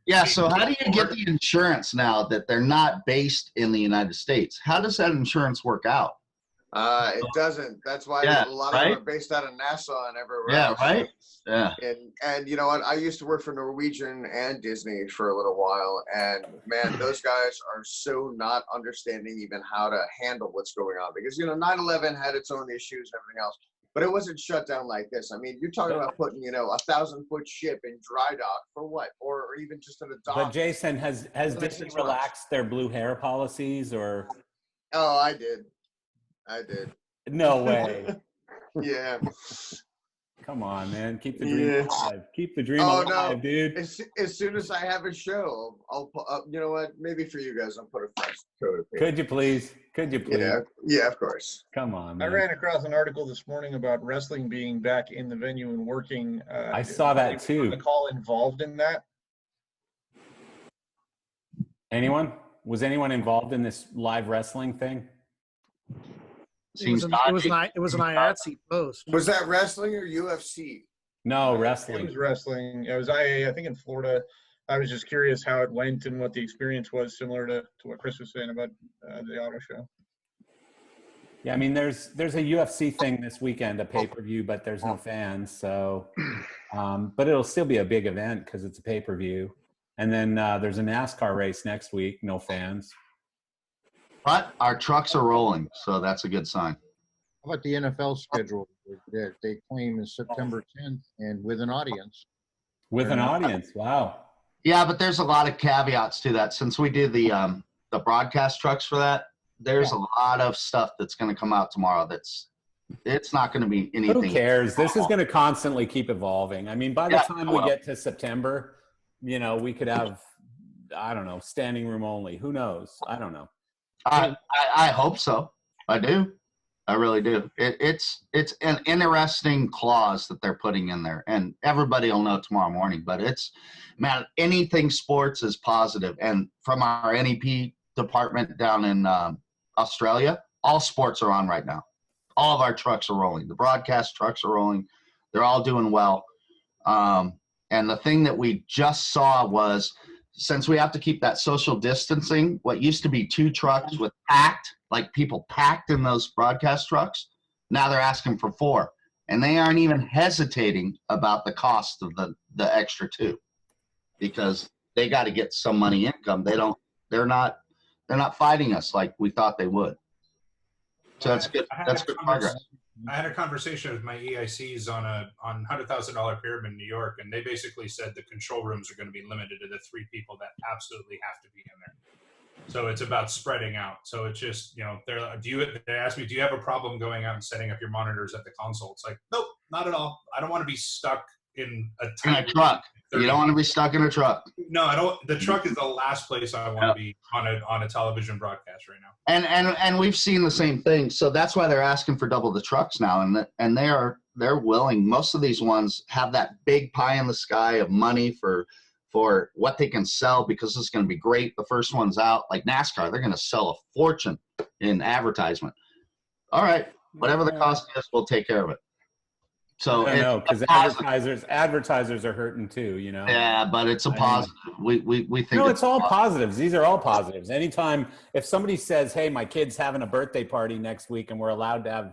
Yeah, so how do you get the insurance now that they're not based in the United States? How does that insurance work out? It doesn't. That's why Yeah, a lot right? of them are based out of Nassau and everywhere Yeah, else. right? Yeah. And you know what? I used to work for Norwegian and Disney for a little while, and man, those guys are so not understanding even how to handle what's going on because 9/11 had its own issues and everything else, but it wasn't shut down like this. I mean, you're talking about putting 1,000-foot ship in dry dock for what, or even just in a dock. But Jason, has Disney 6 months. relaxed their blue hair policies or? Oh, I did. No way. Yeah. Come on, man. Keep the dream alive. Keep the dream alive, dude. As soon as I have a show, I'll put up. You know what? Maybe for you guys, I'll put a fresh coat of paint. Could you please? Yeah, of course. Come on, man. I ran across an article this morning about wrestling being back in the venue and working. I saw that too. The call involved in that? Anyone? Was anyone involved in this live wrestling thing? It was an IATSE post. Was that wrestling or UFC? No, It wrestling. was wrestling. It was I think in Florida. I was just curious how it went and what the experience was, similar to what Chris was saying about the auto show. Yeah, I mean, there's a UFC thing this weekend, a pay-per-view, but there's no fans. So, but it'll still be a big event because it's a pay-per-view. And then there's a NASCAR race next week, no fans. But our trucks are rolling, so that's a good sign. How about the NFL schedule that they claim is September 10th and with an audience? With an audience, wow. Yeah, but there's a lot of caveats to that. Since we did the broadcast trucks for that, there's a lot of stuff that's going to come out tomorrow. It's not going to be anything. Who cares? This is going to constantly keep evolving. I mean, by the time we get to September, we could have, I don't know, standing room only. Who knows? I don't know. I hope so. I do. I really do. It's an interesting clause that they're putting in there, and everybody will know tomorrow morning. But anything sports is positive. And from our NEP department down in Australia, all sports are on right now. All of our trucks are rolling. The broadcast trucks are rolling. They're all doing well. And the thing that we just saw was, since we have to keep that social distancing, what used to be 2 trucks with people packed in those broadcast trucks, now they're asking for 4. And they aren't even hesitating about the cost of the extra 2 because they got to get some money income. They're not fighting us like we thought they would. So that's good. That's good progress. I had a conversation with my EICs on $100,000 pyramid in New York, and they basically said the control rooms are going to be limited to the 3 people that absolutely have to be in there. So it's about spreading out. So it's just, they asked me, do you have a problem going out and setting up your monitors at the console? It's like, nope, not at all. I don't want to be stuck in a truck. You don't want to be stuck in a truck. No, I don't. The truck is the last place I want to be on a television broadcast right now. And we've seen the same thing. So that's why they're asking for double the trucks now. And they're willing. Most of these ones have that big pie in the sky of money for for what they can sell because it's going to be great. The first one's out, like NASCAR, they're going to sell a fortune in advertisement. All right, whatever the cost is, we'll take care of it. So I don't know, because advertisers are hurting too, you know. Yeah, but it's a positive. We think no, it's all positives. These are all positives. Anytime if somebody says, "Hey, my kid's having a birthday party next week, and we're allowed to have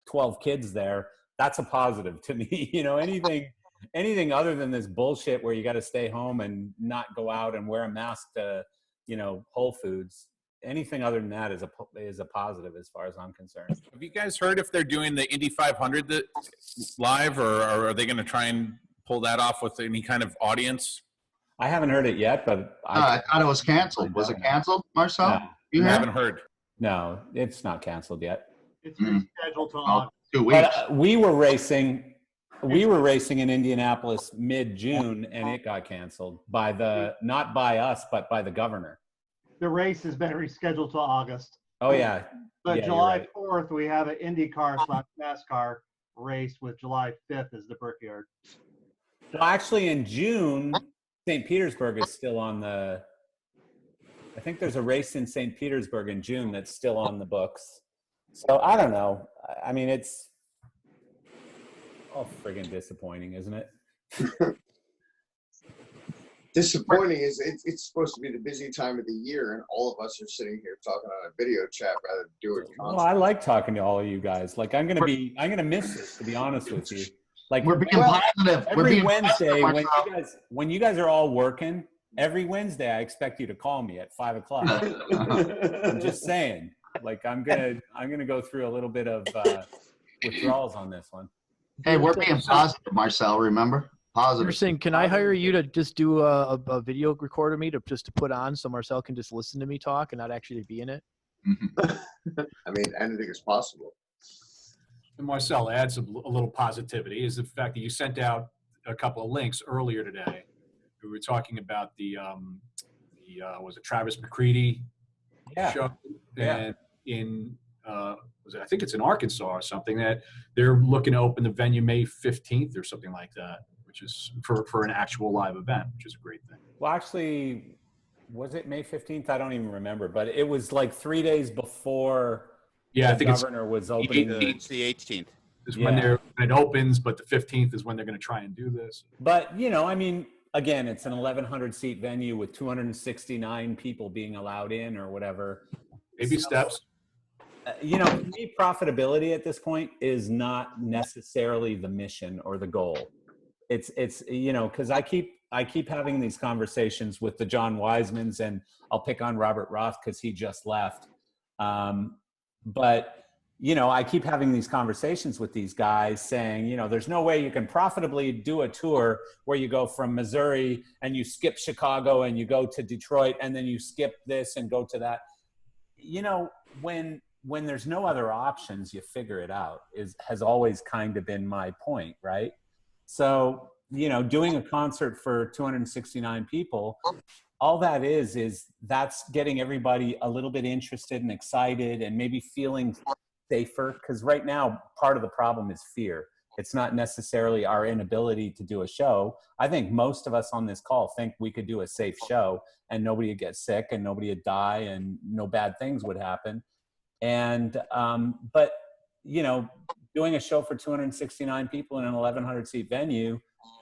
12 kids there," that's a positive to me. You know, anything other than this bullshit where you got to stay home and not go out and wear a mask to, you know, Whole Foods. Anything other than that is a positive as far as I'm concerned. Have you guys heard if they're doing the Indy 500 live, or are they going to try and pull that off with any kind of audience? I haven't heard it yet, but I thought it was canceled. Was it canceled, Marcel? No. You haven't heard? No, it's not canceled yet. It's rescheduled to August. 2 weeks. But we were racing in Indianapolis mid-June, and it got canceled not by us, but by the governor. The race has been rescheduled to August. Oh yeah. But Yeah, July 4th, we have an IndyCar/NASCAR race with July 5th as the Brickyard. Well, actually, in June, St. Petersburg is still on the. I think there's a race in St. Petersburg in June that's still on the books. So I don't know. I mean, it's all friggin' disappointing, isn't it? Disappointing is it's supposed to be the busy time of the year, and all of us are sitting here talking on a video chat rather than doing content. Well, I like talking to all of you guys. Like, I'm gonna miss this, to be honest with you. Like, we're being positive. Every Wednesday, when you guys are all working, every Wednesday I expect you to call me at 5 o'clock. I'm just saying. Like, I'm gonna go through a little bit of withdrawals on this one. Hey, we're being positive, Marcel. Remember, positive. You're saying, can I hire you to just do a video record of me to put on so Marcel can just listen to me talk and not actually be in it? I mean, anything is possible. And Marcel adds a little positivity is the fact that you sent out a couple of links earlier today. We were talking about was it Travis McCready show? Yeah. And I think it's in Arkansas or something, that they're looking to open the venue May 15th or something like that, which is for an actual live event, which is a great thing. Well, actually, was it May 15th? I don't even remember, but it was like 3 days before I the think governor was opening. It's the 18th. Is when it opens, but the 15th is when they're going to try and do this. But, you know, I mean, again, it's an 1,100 seat venue with 269 people being allowed in or whatever. Baby steps. You know, to me, profitability at this point is not necessarily the mission or the goal. It's you know, because I keep having these conversations with the John Wisemans, and I'll pick on Robert Roth because he just left. But you know, I keep having these conversations with these guys saying, you know, there's no way you can profitably do a tour where you go from Missouri and you skip Chicago and you go to Detroit and then you skip this and go to that. You know, when there's no other options, you figure it out has always kind of been my point, right? So, you know, doing a concert for 269 people, all that is that's getting everybody a little bit interested and excited and maybe feeling safer, because right now part of the problem is fear. It's not necessarily our inability to do a show. I think most of us on this call think we could do a safe show and nobody would get sick and nobody would die and no bad things would happen. And but you know, doing a show for 269 people in an 1,100 seat venue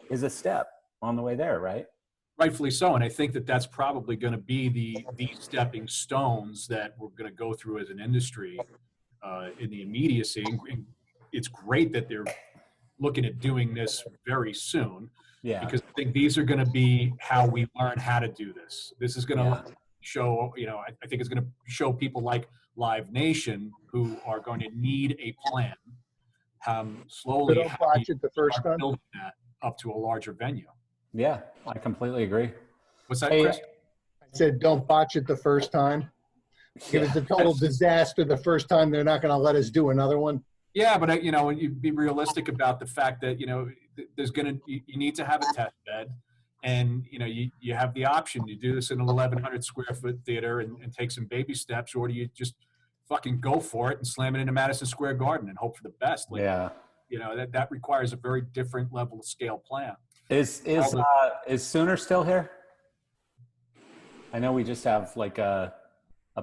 is a step on the way there, right? Rightfully so, and I think that that's probably going to be the stepping stones that we're going to go through as an industry in the immediacy. And it's great that they're looking at doing this very soon, because I think these are going to be how we learn how to do this. This is going to show, you know, I think it's going to show people like Live Nation who are going to need a plan. Slowly, don't watch it the first time. Building that up to a larger venue. Yeah, I completely agree. What's that, Chris? I said, don't botch it the first time. It was a total disaster the first time. They're not going to let us do another one. Yeah, but you know, you be realistic about the fact that, you know, you need to have a test bed, and you know, you have the option. You do this in an 1,100 square foot theater and take some baby steps, or do you just fucking go for it and slam it into Madison Square Garden and hope for the best? Like, you know, that requires a very different level of scale plan. Is Sooner still here? I know we just have like a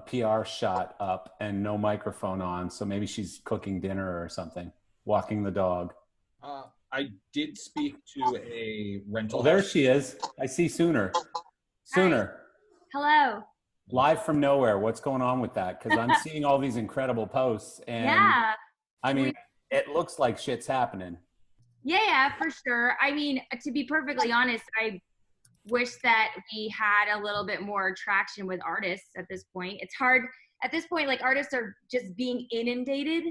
PR shot up and no microphone on, so maybe she's cooking dinner or something, walking the dog. I did speak to a rental. Oh, there she is. I see Sooner. Sooner. Hello. Live from nowhere. What's going on with that? Because I'm seeing all these incredible posts, and Yeah. I mean, it looks like shit's happening. Yeah, for sure. I mean, to be perfectly honest, I wish that we had a little bit more traction with artists at this point. It's hard at this point, like artists are just being inundated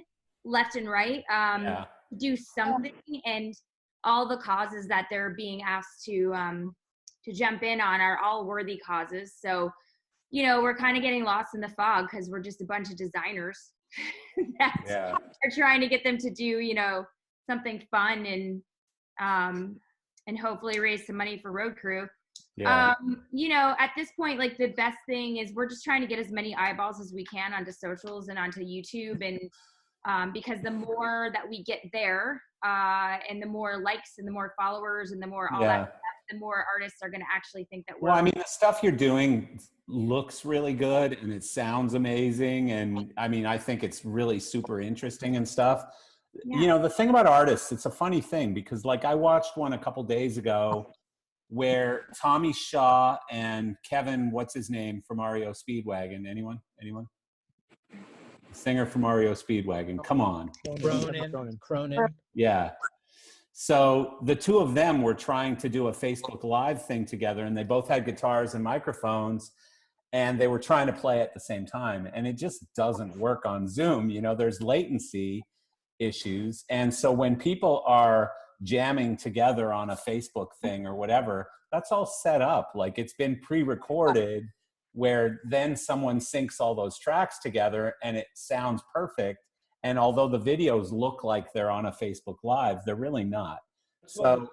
left and right to do something, and all the causes that they're being asked to jump in on are all worthy causes. So, you know, we're kind of getting lost in the fog because we're just a bunch of designers that are trying to get them to do, you know, something fun and hopefully raise some money for road crew. You know, at this point, like the best thing is we're just trying to get as many eyeballs as we can onto socials and onto YouTube, and because the more that we get there, and the more likes and the more followers and the more all that stuff, the more artists are going to actually think that we're. Well, I mean, the stuff you're doing looks really good and it sounds amazing, and I mean, I think it's really super interesting and stuff. You know, the thing about artists, it's a funny thing because like I watched one a couple days ago where Tommy Shaw and Kevin, what's his name, from REO Speedwagon? Anyone? The singer from REO Speedwagon. Come on. Cronin. Yeah. So the two of them were trying to do a Facebook Live thing together, and they both had guitars and microphones, and they were trying to play at the same time. And it just doesn't work on Zoom. You know, there's latency issues. And so when people are jamming together on a Facebook thing or whatever, that's all set up. Like it's been pre-recorded where then someone syncs all those tracks together and it sounds perfect. And although the videos look like they're on a Facebook Live, they're really not. So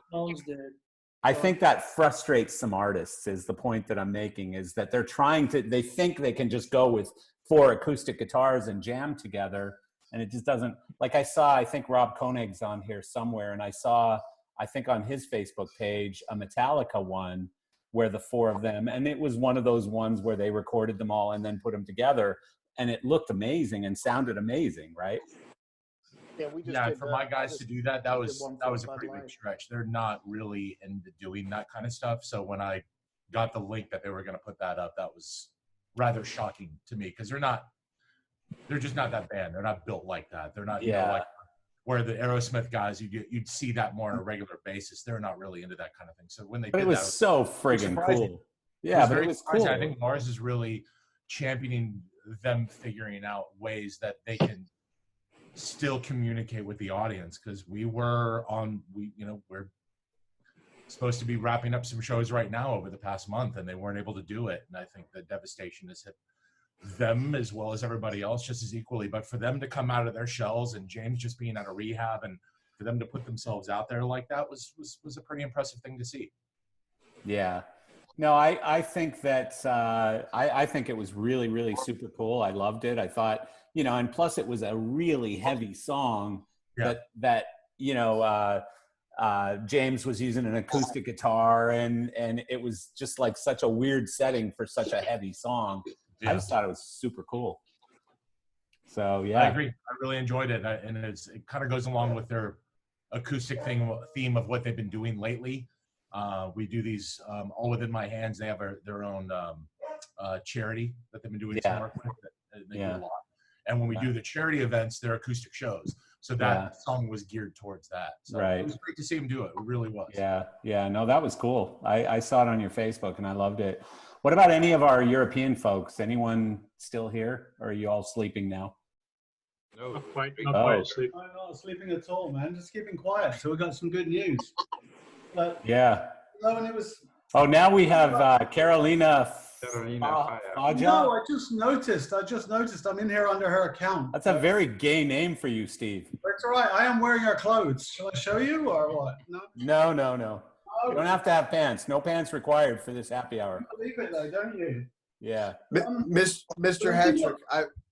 I think that frustrates some artists is the point that I'm making, is that they're they think they can just go with 4 acoustic guitars and jam together. And it just doesn't, like I think Rob Koenig's on here somewhere, and I think on his Facebook page, a Metallica one where the 4 of them, and it was one of those ones where they recorded them all and then put them together, and it looked amazing and sounded amazing, right? Yeah, for my guys to do that, that was a pretty big stretch. They're not really into doing that kind of stuff. So when I got the link that they were going to put that up, that was rather shocking to me because they're just not that band. They're not built like that. They're not, you know, like where the Aerosmith guys, you'd see that more on a regular basis. They're not really into that kind of thing. So when they did it was that, so friggin' cool. Yeah, but it was cool. I think Mars is really championing them figuring out ways that they can still communicate with the audience, because we're supposed to be wrapping up some shows right now over the past month and they weren't able to do it. And I think the devastation has hit them as well as everybody else just as equally. But for them to come out of their shells and James just being out of rehab and for them to put themselves out there like that was a pretty impressive thing to see. Yeah. No, I think that I think it was really, really super cool. I loved it. I thought, you know, and plus it was a really heavy song that you know, James was using an acoustic guitar and it was just like such a weird setting for such a heavy song. I just thought it was super cool. So yeah, I agree. I really enjoyed it, and it kind of goes along with their acoustic theme of what they've been doing lately. We do these all within my hands. They have their own charity that they've been doing some work with. They do a lot. And when we do the charity events, they're acoustic shows. So that song was geared towards that. So it was great to see him do it. It really was. Yeah. No, that was cool. I saw it on your Facebook and I loved it. What about any of our European folks? Anyone still here, or are you all sleeping now? No, not quite asleep. I'm not sleeping at all, man. Just keeping quiet. So we got some good news. Yeah. No, and it was. Oh, now we have Carolina Faja. No, I just noticed. I'm in here under her account. That's a very gay name for you, Steve. It's all right. I am wearing her clothes. Shall I show you or what? No. You don't have to have pants. No pants required for this happy hour. You believe it though, don't you? Yeah. Mr. Hedrick,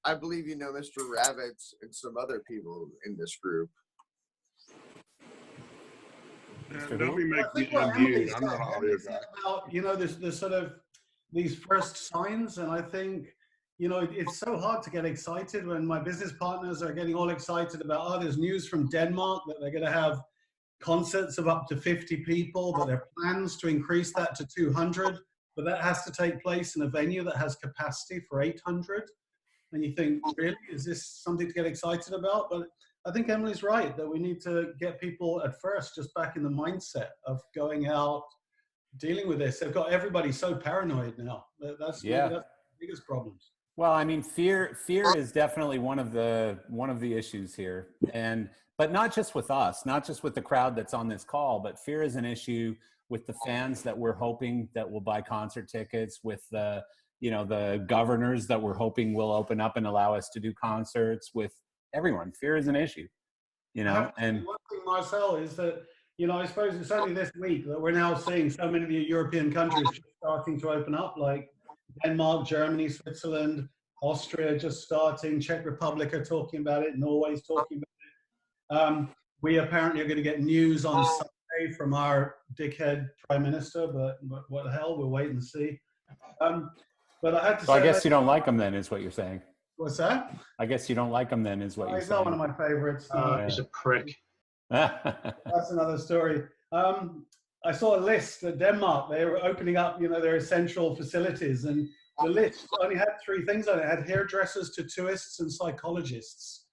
I believe you know Mr. Ravitz and some other people in this group. Don't be making me unmute. I'm not an audio guy. You know, this sort of these first signs, and I think, you know, it's so hard to get excited when my business partners are getting all excited about, oh, there's news from Denmark that they're going to have concerts of up to 50 people, but there are plans to increase that to 200, but that has to take place in a venue that has capacity for 800. And you think, really, is this something to get excited about? But I think Emily's right, that we need to get people at first just back in the mindset of going out, dealing with this. They've got everybody so paranoid now. That's the biggest problems. Well, I mean, fear is definitely one of the issues here, but not just with us, not just with the crowd that's on this call, but fear is an issue with the fans that we're hoping that will buy concert tickets, with the governors that we're hoping will open up and allow us to do concerts, with everyone. Fear is an issue, and one thing, Marcel, is that, you know, I suppose it's only this week that we're now seeing so many of the European countries starting to open up, like Denmark, Germany, Switzerland, Austria just starting, Czech Republic are talking about it, Norway's talking about it. We apparently are going to get news on Sunday from our dickhead prime minister, but what the hell, we'll wait and see. But I had to say, I guess you don't like him then, is what you're saying. What's that? I guess you don't like him then, is what you're saying. He's not one of my favorites. He's a prick. That's another story. I saw a list that Denmark, they were opening up, you know, their essential facilities, and the list only had 3 things on it. It had hairdressers, tattooists, and psychologists.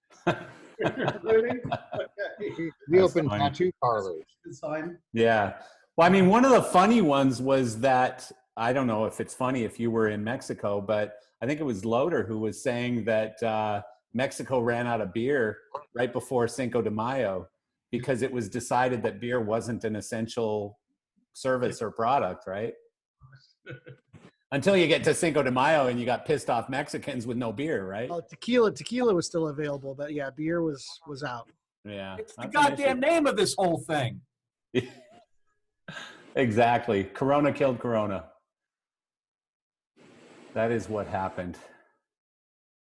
Really? Okay. We opened tattoo parlors. Yeah. Well, I mean, one of the funny ones was that, I don't know if it's funny if you were in Mexico, but I think it was Loader who was saying that Mexico ran out of beer right before Cinco de Mayo because it was decided that beer wasn't an essential service or product, right? Until you get to Cinco de Mayo and you got pissed off Mexicans with no beer, right? Oh, tequila was still available, but yeah, beer was out. Yeah. It's the goddamn name of this whole thing. Exactly. Corona killed Corona. That is what happened.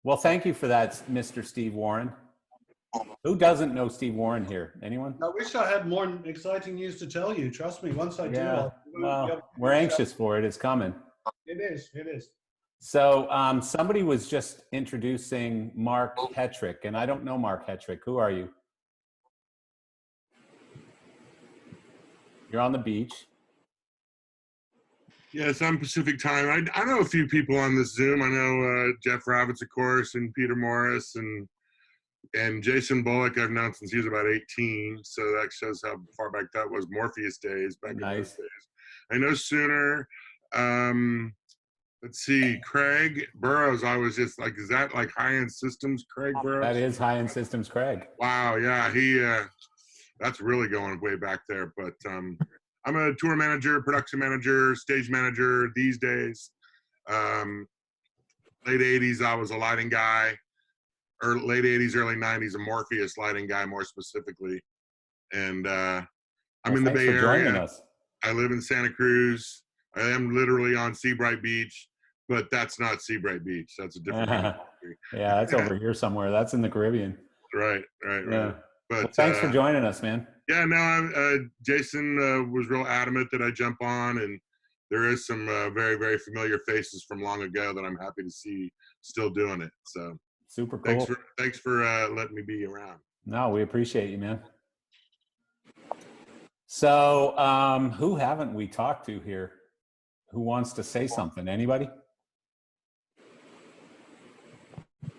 Well, thank you for that, Mr. Steve Warren. Who doesn't know Steve Warren here? Anyone? I wish I had more exciting news to tell you. Trust me, once I do. Well, we're anxious for it. It's coming. It is. It is. So somebody was just introducing Mark Hetrick, and I don't know Mark Hetrick. Who are you? You're on the beach. Yes, I'm Pacific time. I know a few people on this Zoom. I know Jeff Ravitz, of course, and Peter Morris, and Jason Bullock I've known since he was about 18. So that shows how far back that was. Morpheus days, back in those days. I know Sooner. Let's see, Craig Burrows. I was just like, is that like High-End Systems, Craig Burrows? That is High-End Systems, Craig. Wow, yeah, he. That's really going way back there. But I'm a tour manager, production manager, stage manager these days. Late 80s, I was a lighting guy. Or late 80s, early 90s, a Morpheus lighting guy more specifically. And I'm in the Bay Area. I live in Santa Cruz. I am literally on Seabright Beach, but that's not Seabright Beach. That's a different country. Yeah, that's over here somewhere. That's in the Caribbean. Right. Yeah. But well, thanks for joining us, man. Yeah, no, Jason was real adamant that I jump on, and there is some very, very familiar faces from long ago that I'm happy to see still doing it. So super cool. Thanks for letting me be around. No, we appreciate you, man. So who haven't we talked to here? Who wants to say something? Anybody?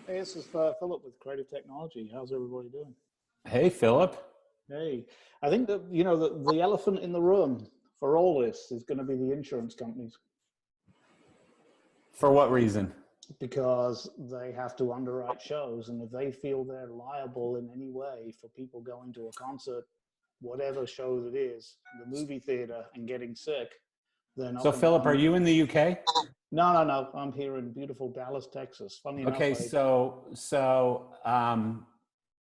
Hey, this is Philip with Creative Technology. How's everybody doing? Hey, Philip. Hey, I think that, you know, the elephant in the room for all this is going to be the insurance companies. For what reason? Because they have to underwrite shows, and if they feel they're liable in any way for people going to a concert, whatever show it is, the movie theater, and getting sick, then. So, Philip, are you in the UK? No. I'm here in beautiful Dallas, Texas. Funny enough. Okay, so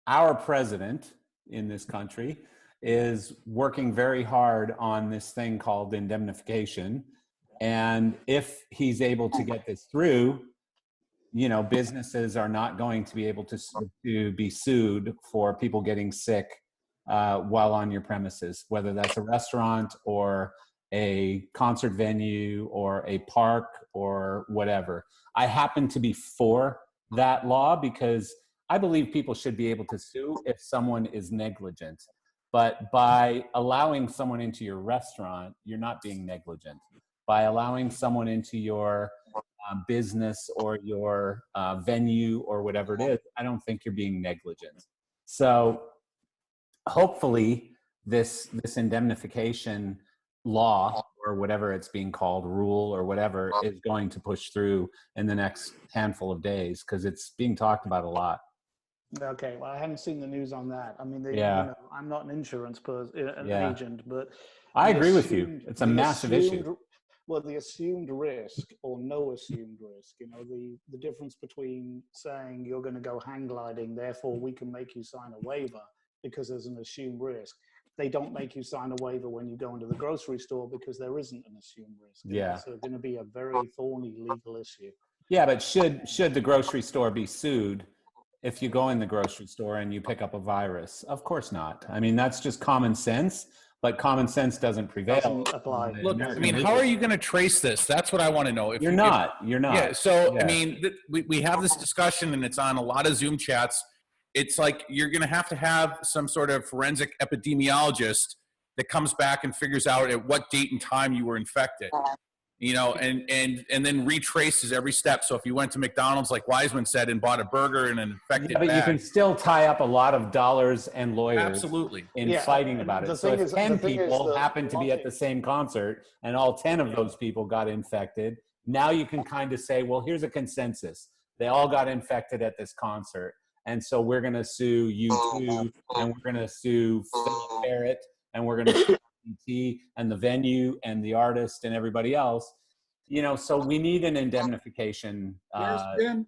our president in this country is working very hard on this thing called indemnification. And if he's able to get this through, you know, businesses are not going to be able to be sued for people getting sick while on your premises, whether that's a restaurant or a concert venue or a park or whatever. I happen to be for that law because I believe people should be able to sue if someone is negligent. But by allowing someone into your restaurant, you're not being negligent. By allowing someone into your business or your venue or whatever it is, I don't think you're being negligent. So hopefully this indemnification law or whatever it's being called, rule or whatever, is going to push through in the next handful of days because it's being talked about a lot. Okay, well, I haven't seen the news on that. I mean, Yeah. you know, I'm not an insurance Yeah. agent, but I agree with you. It's a massive issue. Well, the assumed risk or no assumed risk, you know, the difference between saying you're going to go hang gliding, therefore we can make you sign a waiver because there's an assumed risk. They don't make you sign a waiver when you go into the grocery store because there isn't an assumed risk. Yeah. So it's going to be a very thorny legal issue. Yeah, but should the grocery store be sued if you go in the grocery store and you pick up a virus? Of course not. I mean, that's just common sense, but common sense doesn't prevail. Look, I mean, how are you going to trace this? That's what I want to know. You're not. Yeah. So, I mean, we have this discussion and it's on a lot of Zoom chats. It's like you're going to have some sort of forensic epidemiologist that comes back and figures out at what date and time you were infected. You know, and then retraces every step. So if you went to McDonald's, like Wiseman said, and bought a burger in an infected but bag, you can still tie up a lot of dollars and lawyers absolutely in fighting about it. So if 10 people happen to be at the same concert and all 10 of those people got infected, now you can kind of say, well, here's a consensus. They all got infected at this concert. And so we're going to sue you too, and we're going to sue Philip Barrett, and we're going to sue BT and the venue and the artist and everybody else. You know, so we need an indemnification.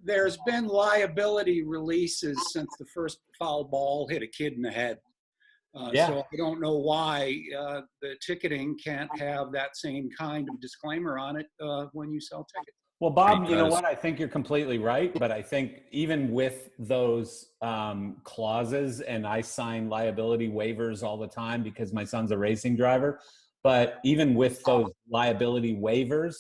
There's been liability releases since the first foul ball hit a kid in the head. So I don't know why the ticketing can't have that same kind of disclaimer on it when you sell tickets. Well, Bob, you know what? I think you're completely right. But I think even with those clauses, and I sign liability waivers all the time because my son's a racing driver. But even with those liability waivers,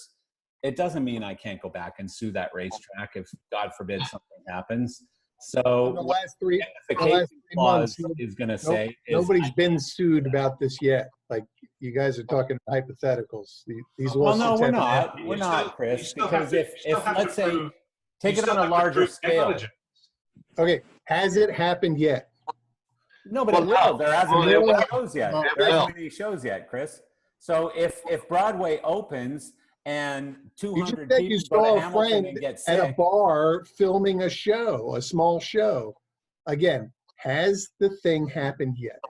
it doesn't mean I can't go back and sue that racetrack if, God forbid, something happens. So the last three months months is going to say nobody's been sued about this yet. Like you guys are talking hypotheticals. These well, no, we're not. We're not, Chris. Because if let's say, take it on a larger scale. Okay, has it happened yet? No, but it will. There hasn't been any shows yet. There hasn't been any shows yet, Chris. So if Broadway opens and 200 people go to Hamilton and get sick at a bar filming a show, a small show, again, has the thing happened yet?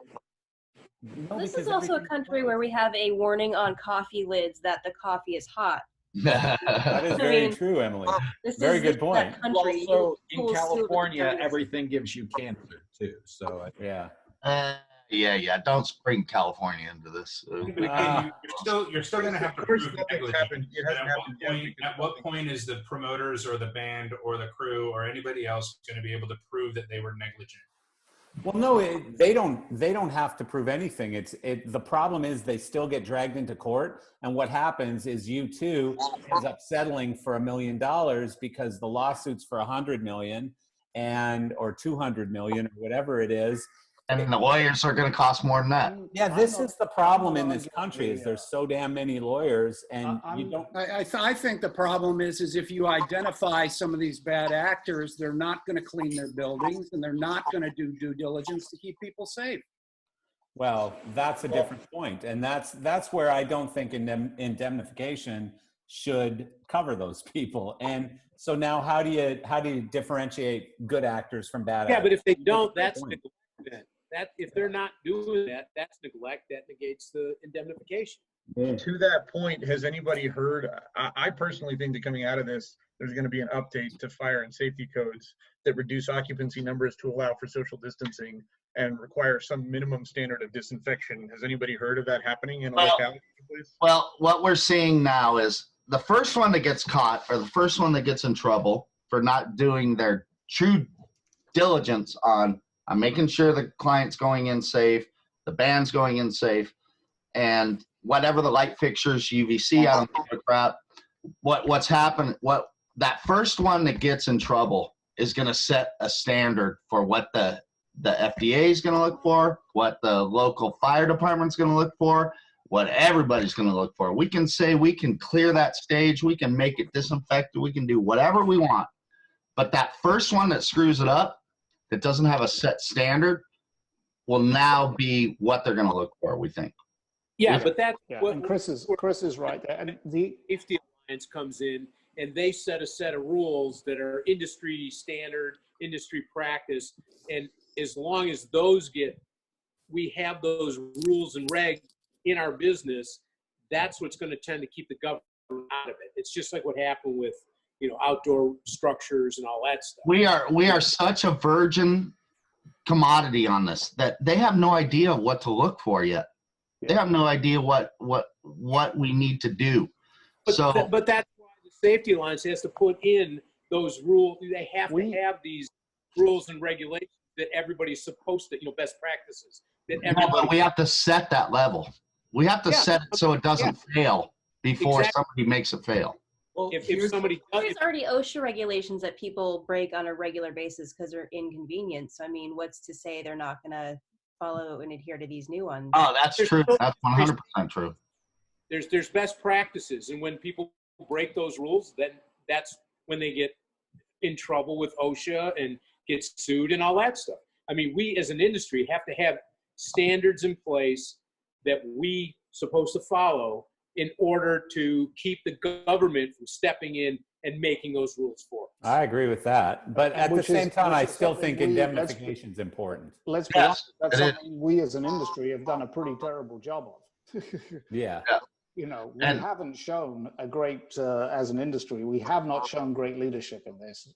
No, this is also a country where we have a warning on coffee lids that the coffee is hot. That is very true, Emily. Very good point. Also, in California, everything gives you cancer too. So yeah. Yeah. Don't bring California into this. But again, you're still going to have to prove negligence. At what point is the promoters or the band or the crew or anybody else going to be able to prove that they were negligent? Well, no, they don't have to prove anything. The problem is they still get dragged into court, and what happens is U2 ends up settling for $1 million because the lawsuit's for $100 million or $200 million or whatever it is. And the lawyers are going to cost more than that. Yeah, this is the problem in this country is there's so damn many lawyers, and you don't. I think the problem is if you identify some of these bad actors, they're not going to clean their buildings and they're not going to do due diligence to keep people safe. Well, that's a different point, and that's where I don't think indemnification should cover those people. And so now, how do you differentiate good actors from bad actors? Yeah, but if they don't, that's neglect. That if they're not doing that, that's neglect. That negates the indemnification. To that point, has anybody heard? I personally think that coming out of this, there's going to be an update to fire and safety codes that reduce occupancy numbers to allow for social distancing and require some minimum standard of disinfection. Has anybody heard of that happening in a locality, please? Well, what we're seeing now is the first one that gets caught or the first one that gets in trouble for not doing their true diligence on making sure the client's going in safe, the band's going in safe, and whatever the light fixtures, UVC, I don't give a crap. What's happened, that first one that gets in trouble is going to set a standard for what the FDA is going to look for, what the local fire department's going to look for, what everybody's going to look for. We can say we can clear that stage, we can make it disinfected, we can do whatever we want. But that first one that screws it up, that doesn't have a set standard, will now be what they're going to look for, we think. Yeah, but that's what, and Chris is right there. And the Safety Alliance comes in and they set a set of rules that are industry standard, industry practice, and as long as we have those rules and regs in our business, that's what's going to tend to keep the government out of it. It's just like what happened with, outdoor structures and all that stuff. We are such a virgin commodity on this that they have no idea what to look for yet. They have no idea what we need to do. But that's why the Safety Alliance has to put in those rules. They have to have these rules and regulations that everybody's supposed to, best practices. But we have to set that level. We have to set it so it doesn't fail before somebody makes it fail. Well, if somebody there's already OSHA regulations that people break on a regular basis because they're inconvenient. So I mean, what's to say they're not going to follow and adhere to these new ones? Oh, that's true. That's 100% true. There's best practices, and when people break those rules, then that's when they get in trouble with OSHA and get sued and all that stuff. I mean, we as an industry have to have standards in place that we supposed to follow in order to keep the government from stepping in and making those rules for us. I agree with that. But at the same time, I still think indemnification is important. Let's be honest, that's something we as an industry have done a pretty terrible job of. Yeah. We haven't shown a great, as an industry, we have not shown great leadership in this.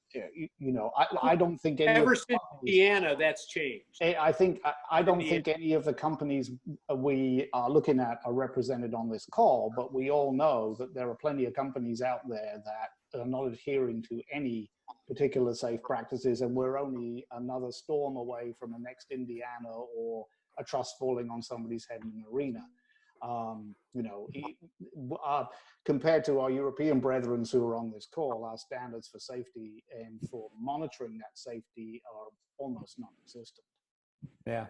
I don't think ever since Indiana, that's changed. I don't think any of the companies we are looking at are represented on this call, but we all know that there are plenty of companies out there that are not adhering to any particular safe practices, and we're only another storm away from the next Indiana or a truss falling on somebody's head in an arena. Compared to our European brethren who are on this call, our standards for safety and for monitoring that safety are almost non-existent. Yeah.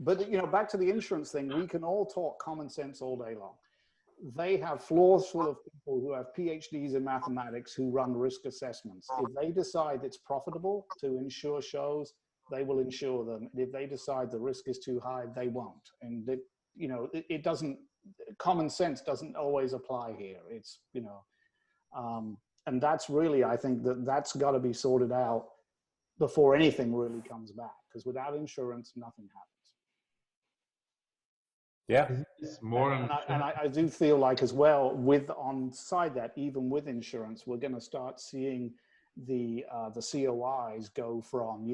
But back to the insurance thing, we can all talk common sense all day long. They have floors full of people who have PhDs in mathematics who run risk assessments. If they decide it's profitable to insure shows, they will insure them. If they decide the risk is too high, they won't. And it doesn't, common sense doesn't always apply here. It's, and that's really, I think that's got to be sorted out before anything really comes back, because without insurance, nothing happens. Yeah. It's more and I do feel like as well on side that even with insurance, we're going to start seeing the COIs go from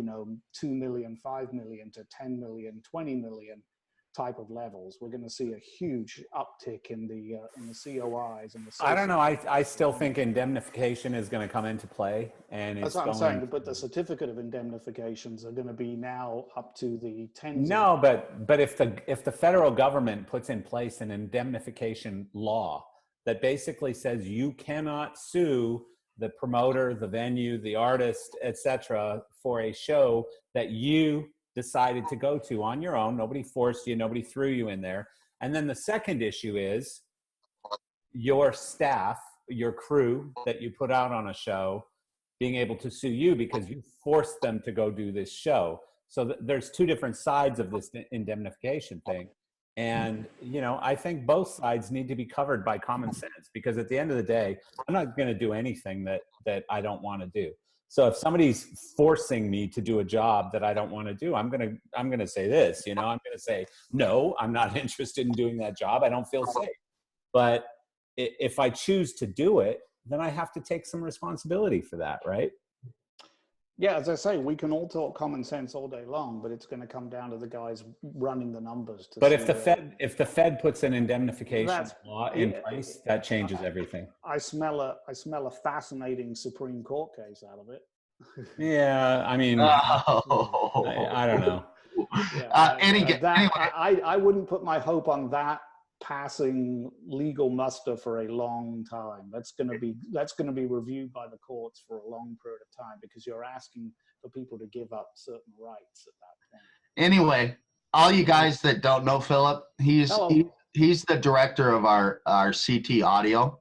2 million, 5 million to 10 million, 20 million type of levels. We're going to see a huge uptick in the COIs and the. I don't know. I still think indemnification is going to come into play, and that's what I'm saying. But the certificate of indemnifications are going to be now up to the tens. No, but if the federal government puts in place an indemnification law that basically says you cannot sue the promoter, the venue, the artist, etc., for a show that you decided to go to on your own. Nobody forced you, nobody threw you in there. And then the second issue is your staff, your crew that you put out on a show being able to sue you because you forced them to go do this show. So there's two different sides of this indemnification thing. And, I think both sides need to be covered by common sense, because at the end of the day, I'm not going to do anything that I don't want to do. So if somebody's forcing me to do a job that I don't want to do, I'm going to say this, I'm going to say, no, I'm not interested in doing that job. I don't feel safe. But if I choose to do it, then I have to take some responsibility for that, right? Yeah, as I say, we can all talk common sense all day long, but it's going to come down to the guys running the numbers. But if the Fed puts an indemnification law in place, that changes everything. I smell a fascinating Supreme Court case out of it. Yeah, I mean, I don't know. I wouldn't put my hope on that passing legal muster for a long time. That's going to be reviewed by the courts for a long period of time, because you're asking for people to give up certain rights at that point. Anyway, all you guys that don't know Philip, he's the director of our CT audio.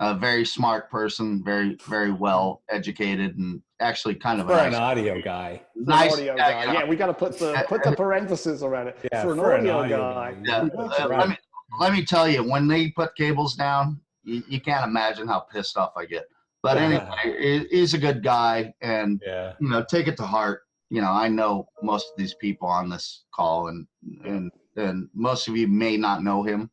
A very smart person, very, very well educated, and actually kind of an audio guy. Nice audio guy. Yeah, we got to put the parentheses around it. Yeah, for an audio guy. Yeah. Let me tell you, when they put cables down, you can't imagine how pissed off I get. But anyway, he's a good guy, and take it to heart. I know most of these people on this call, and most of you may not know him,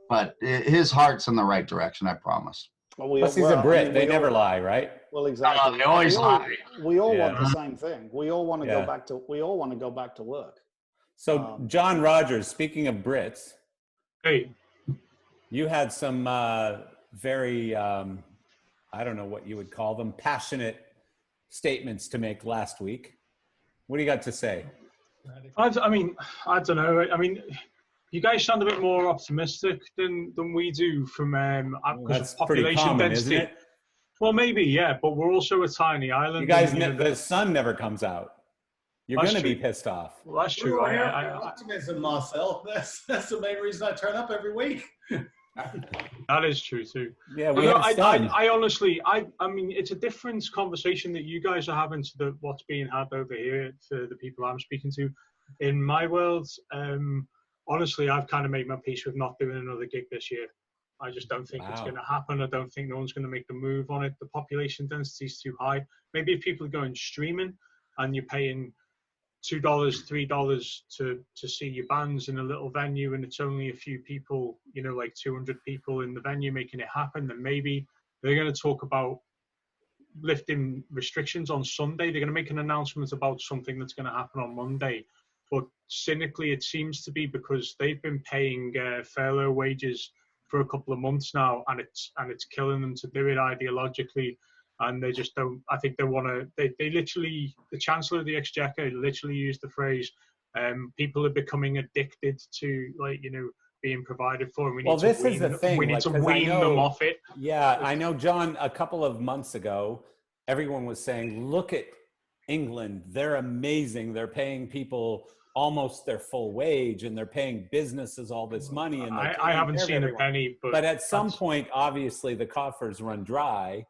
but his heart's in the right direction, I promise. Plus, he's a Brit. They never lie, right? Well, exactly. They always lie. We all want the same thing. We all want to go back to. We all want to go back to work. So, John Rogers, speaking of Brits, hey, you had some very, I don't know what you would call them, passionate statements to make last week. What do you got to say? I don't know. I mean, you guys sound a bit more optimistic than we do from because of population common, density. isn't it? Well, maybe, yeah, but we're also a tiny island. You guys, the sun never comes out. You're going to be pissed off. Well, that's true. Optimism, Marcel. That's the main reason I turn up every week. That is true too. Yeah, I honestly, I mean, it's a different conversation that you guys are having to what's being had over here for the people I'm speaking to. In my world, honestly, I've kind of made my peace with not doing another gig this year. I just don't think it's going to happen. I don't think no one's going to make the move on it. The population density is too high. Maybe if people are going streaming and you're paying $2, $3 to see your bands in a little venue, and it's only a few people, like 200 people in the venue making it happen, then maybe they're going to talk about lifting restrictions on Sunday. They're going to make an announcement about something that's going to happen on Monday. But cynically, it seems to be because they've been paying furlough wages for a couple of months now, and it's killing them to do it ideologically. And they just don't. I think they want to. They literally, the Chancellor of the Exchequer literally used the phrase, "People are becoming addicted to being provided for." And we need this is the thing. We need to wean them off it. Yeah, I know, John. A couple of months ago, everyone was saying, "Look at England. They're amazing. They're paying people almost their full wage, and they're paying businesses all this money." And I haven't seen a penny. But at some point, obviously, the coffers run dry.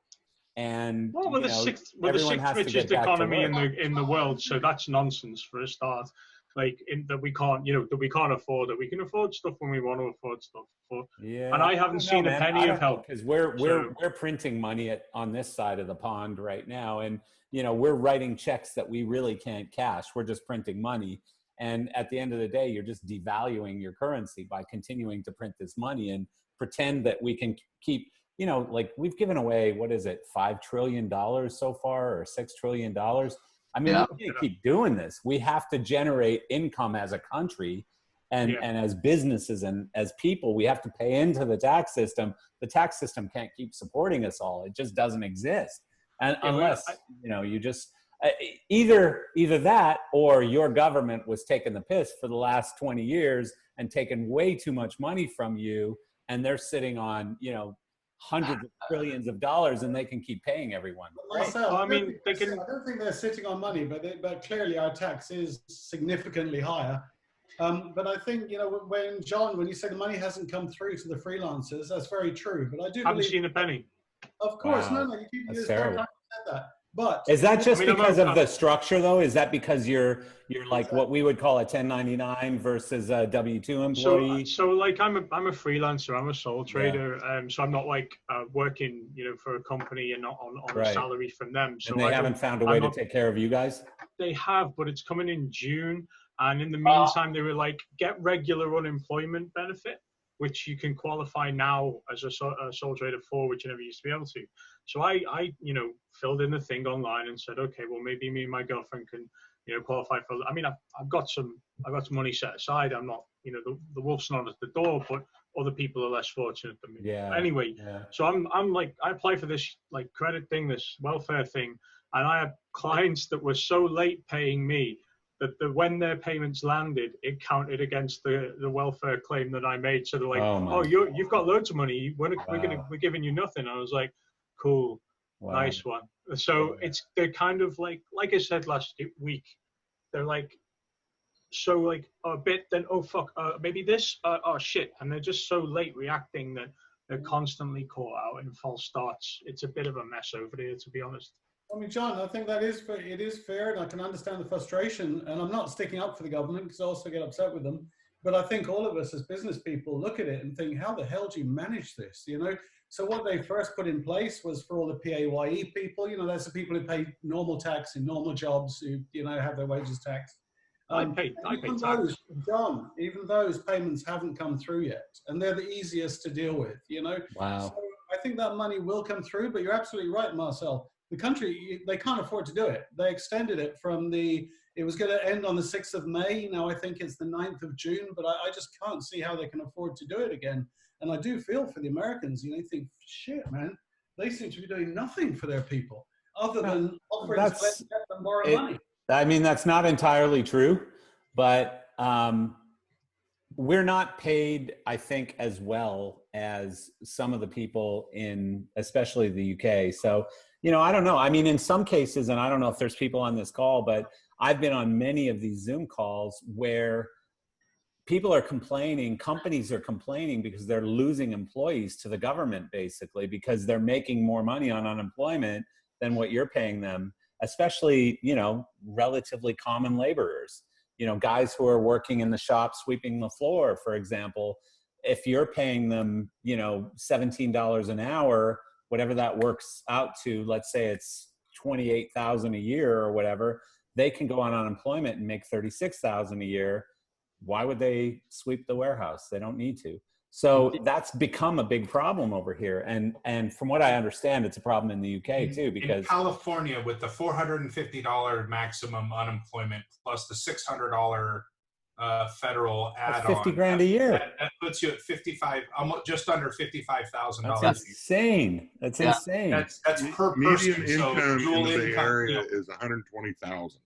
And we're the sixth richest economy in the world, so that's nonsense for a start. That we can't afford it. We can afford stuff when we want to afford stuff. And I haven't seen a penny of help because we're printing money on this side of the pond right now, and we're writing checks that we really can't cash. We're just printing money, and at the end of the day, you're just devaluing your currency by continuing to print this money and pretend that we can keep. We've given away, what is it, $5 trillion so far, or $6 trillion? I mean, we can't keep doing this. We have to generate income as a country and as businesses and as people. We have to pay into the tax system. The tax system can't keep supporting us all. It just doesn't exist. And unless, you just, either that or your government was taking the piss for the last 20 years and taking way too much money from you, and they're sitting on, hundreds of trillions of dollars, and they can keep paying everyone. Marcel, I don't think they're sitting on money, but clearly our tax is significantly higher. But I think, when you say the money hasn't come through to the freelancers, that's very true. But I do haven't seen a penny. Of course, no, you keep that's terrible. That. But is that just because of the structure, though? Is that because you're like what we would call a 1099 versus a W-2 employee? So I'm a freelancer. I'm a sole trader. So I'm not working, for a company and not on a salary from them. So and they haven't found a way to take care of you guys? They have, but it's coming in June. And in the meantime, they were get regular unemployment benefit, which you can qualify now as a sole trader for, which you never used to be able to. So I filled in the thing online and said, okay, well, maybe me and my girlfriend can, qualify for. I mean, I've got some money set aside. I'm not, the wolf's not at the door, but other people are less fortunate than me. Yeah. Anyway, so I'm I apply for this credit thing, this welfare thing, and I had clients that were so late paying me that when their payments landed, it counted against the welfare claim that I made. So they're like, oh, you've got loads of money. We're giving you nothing. I was like, cool, nice one. So they're kind of like I said last week, they're like, so like a bit, then oh fuck, maybe this, oh shit, and they're just so late reacting that they're constantly caught out in false starts. It's a bit of a mess over there, to be honest. I mean, John, I think it is fair, and I can understand the frustration. And I'm not sticking up for the government because I also get upset with them. But I think all of us as business people look at it and think, how the hell do you manage this? You know. So what they first put in place was for all the PAYE people. You know, that's the people who pay normal tax in normal jobs, who have their wages taxed. I pay tax. John, even those payments haven't come through yet, and they're the easiest to deal with. You know. Wow. So I think that money will come through, but you're absolutely right, Marcel. The country, they can't afford to do it. They extended it it was going to end on the 6th of May. Now I think it's the 9th of June, but I just can't see how they can afford to do it again. And I do feel for the Americans. You think, shit, man, they seem to be doing nothing for their people other than offering to let them borrow money. I mean, that's not entirely true, but we're not paid, I think, as well as some of the people in, especially the UK. So, I don't know. I mean, in some cases, and I don't know if there's people on this call, but I've been on many of these Zoom calls where people are complaining, companies are complaining because they're losing employees to the government, basically, because they're making more money on unemployment than what you're paying them, especially, relatively common laborers, guys who are working in the shop, sweeping the floor, for example. If you're paying them, $17 an hour, whatever that works out to, let's say it's $28,000 a year or whatever, they can go on unemployment and make $36,000 a year. Why would they sweep the warehouse? They don't need to. So that's become a big problem over here. And from what I understand, it's a problem in the UK too, because in California, with the $450 maximum unemployment plus the $600 federal add-on, that's $50,000 a year. That puts you at 55, almost just under $55,000. That's insane. That's insane. That's per person. Median income so dual in the Bay income, Area is $120,000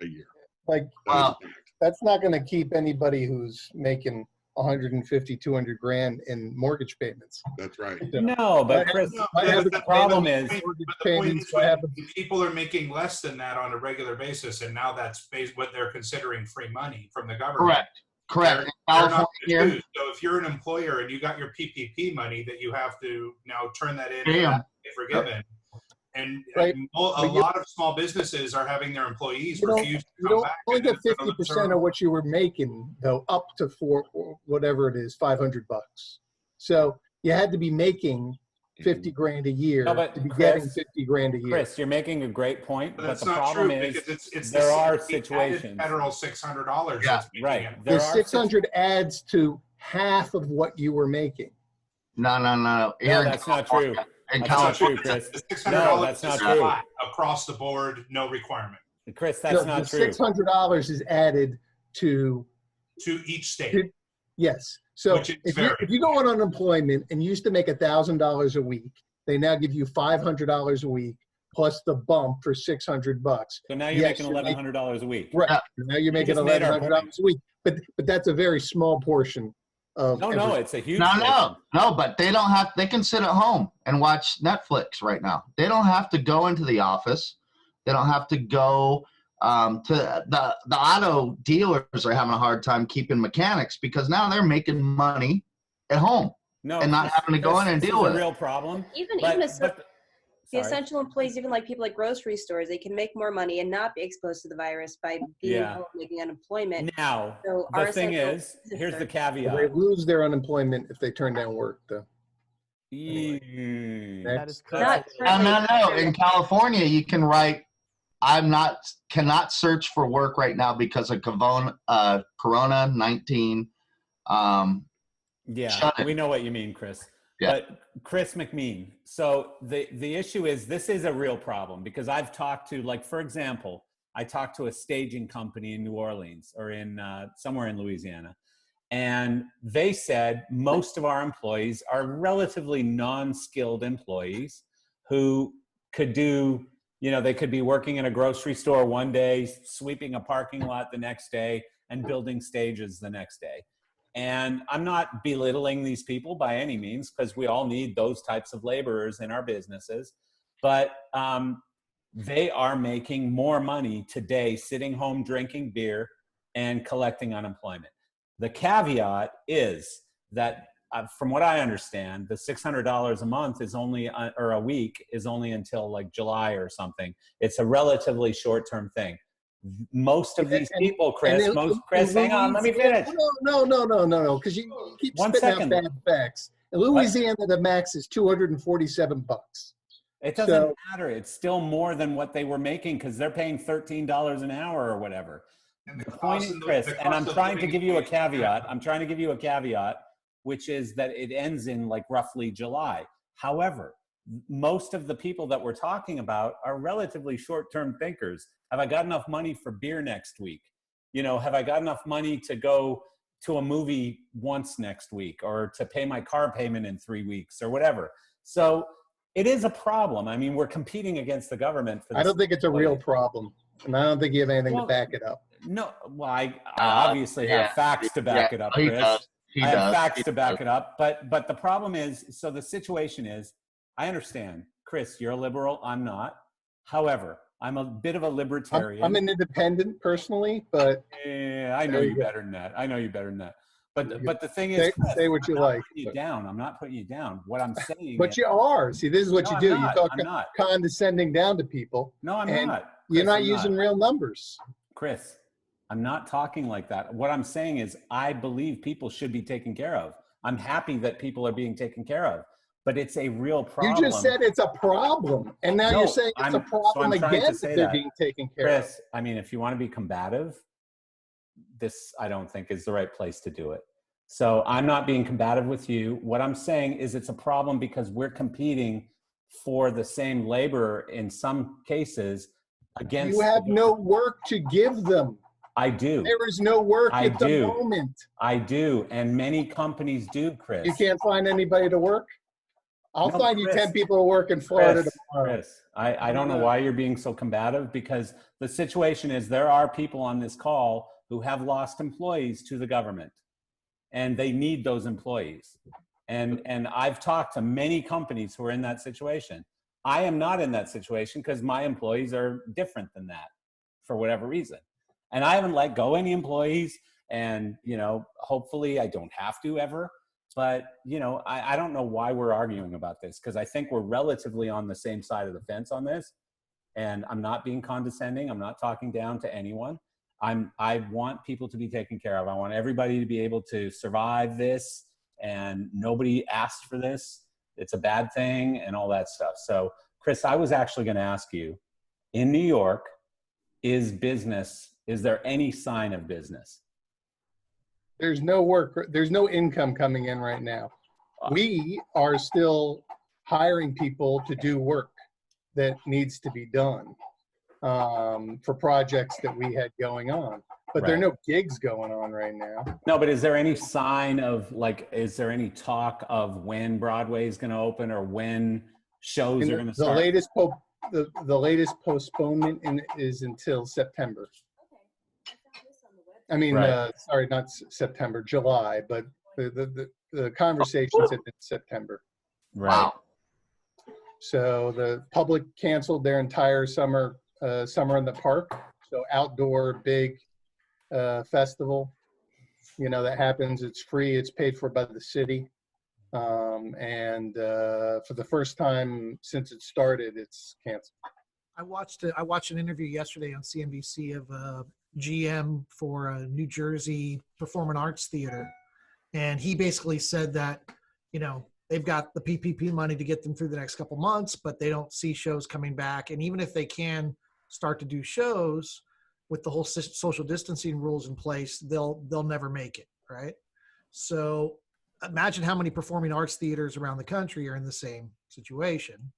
a year. Like, that's not going to keep anybody who's making 150, 200 grand in mortgage payments. That's right. No, but Chris, the problem is people are making less than that on a regular basis, and now that's what they're considering free money from the government. Correct. They're not so if you're an employer and you got your PPP money that you have to now turn that in and get forgiven. And a lot of small businesses are having their employees refuse to come back. You only get 50% of what you were making, though, up to whatever it is, $500. So you had to be making 50 grand a year to be getting 50 grand a year. Chris, you're making a great point, but that's the not problem true, is it's there are situations. Federal $600. Yeah, right. The 600 adds to half of what you were making. No. That's not true. In That's not true, Chris. No, that's not true. Across the board, no requirement. Chris, that's not true. $600 is added to each state. Yes. So if you go on unemployment and you used to make $1,000 a week, they now give you $500 a week plus the bump for $600. So now you're making $1,100 a week. Right. Now you're making $1,100 a week. But that's a very small portion. No, it's a huge. No, but they don't have. They can sit at home and watch Netflix right now. They don't have to go into the office. They don't have to go to the auto dealers are having a hard time keeping mechanics because now they're making money at home and not having to go in and deal with it. Real problem. The essential employees, even like people like grocery stores, they can make more money and not be exposed to the virus by being home, making unemployment. Now, so the thing is, here's the caveat. They lose their unemployment if they turn down work, though. That is correct. No. In California, you can write, cannot search for work right now because of Corona-19. We know what you mean, Chris. Yeah. But Chris McMean, so the issue is this is a real problem because I've talked to, like, for example, I talked to a staging company in New Orleans or in somewhere in Louisiana, and they said most of our employees are relatively non-skilled employees who could do You know, they could be working in a grocery store one day, sweeping a parking lot the next day, and building stages the next day. And I'm not belittling these people by any means, because we all need those types of laborers in our businesses. But they are making more money today sitting home drinking beer and collecting unemployment. The caveat is that from what I understand, the $600 a month is only, or a week is only until like July or something. It's a relatively short-term thing. Most of these people, Chris, Chris, hang on, let me finish. No, because you keep spitting out bad facts. In Louisiana, the max is $247. It doesn't matter. It's still more than what they were making because they're paying $13 an hour or whatever. The point is, Chris, and I'm trying to give you a caveat. I'm trying to give you a caveat, which is that it ends in like roughly July. However, most of the people that we're talking about are relatively short-term thinkers. Have I got enough money for beer next week? You know, have I got enough money to go to a movie once next week or to pay my car payment in 3 weeks or whatever? So it is a problem. I mean, we're competing against the government for this. I don't think it's a real problem. And I don't think you have anything to back it up. No, well, I obviously have facts to back it up, Chris. I have facts to back it up. But the problem is, so the situation is, I understand, Chris, you're a liberal. I'm not. However, I'm a bit of a libertarian. I'm an independent personally, but yeah, I know you better than that. I know you better than that. But the thing is, Chris, say what you like. You down. I'm not putting you down. What I'm saying, but you are. See, this is what you do. You talk condescending down to people. No, I'm not. Chris, you're not using real numbers. Chris, I'm not talking like that. What I'm saying is, I believe people should be taken care of. I'm happy that people are being taken care of. But it's a real problem. You just said it's a problem, and now you're saying it's a problem again that they're being taken care of. Chris, I mean, if you want to be combative, this I don't think is the right place to do it. So I'm not being combative with you. What I'm saying is it's a problem because we're competing for the same labor in some cases against. You have no work to give them. I do. There is no work at the moment. I do, and many companies do, Chris. You can't find anybody to work? I'll find you 10 people to work in Florida tomorrow. Chris, I don't know why you're being so combative, because the situation is there are people on this call who have lost employees to the government, and they need those employees. And I've talked to many companies who are in that situation. I am not in that situation because my employees are different than that for whatever reason. And I haven't let go any employees, and, you know, hopefully I don't have to ever. But, you know, I don't know why we're arguing about this, because I think we're relatively on the same side of the fence on this. And I'm not being condescending. I'm not talking down to anyone. I want people to be taken care of. I want everybody to be able to survive this, and nobody asked for this. It's a bad thing and all that stuff. So, Chris, I was actually going to ask you, in New York, is there any sign of business? There's no work. There's no income coming in right now. We are still hiring people to do work that needs to be done for projects that we had going on. But there are no gigs going on right now. No, but is there any sign of, like, is there any talk of when Broadway is going to open or when shows are going to start? The latest postponement is until September. I mean, sorry, not September, July, but the conversations have been September. Right. Wow. So the public canceled their entire summer in the park. So outdoor big festival, you know, that happens. It's free. It's paid for by the city. And for the first time since it started, it's canceled. I watched an interview yesterday on CNBC of GM for a New Jersey Performing Arts Theater. And he basically said that, you know, they've got the PPP money to get them through the next couple months, but they don't see shows coming back. And even if they can start to do shows with the whole social distancing rules in place, they'll never make it, right? So imagine how many performing arts theaters around the country are in the same situation.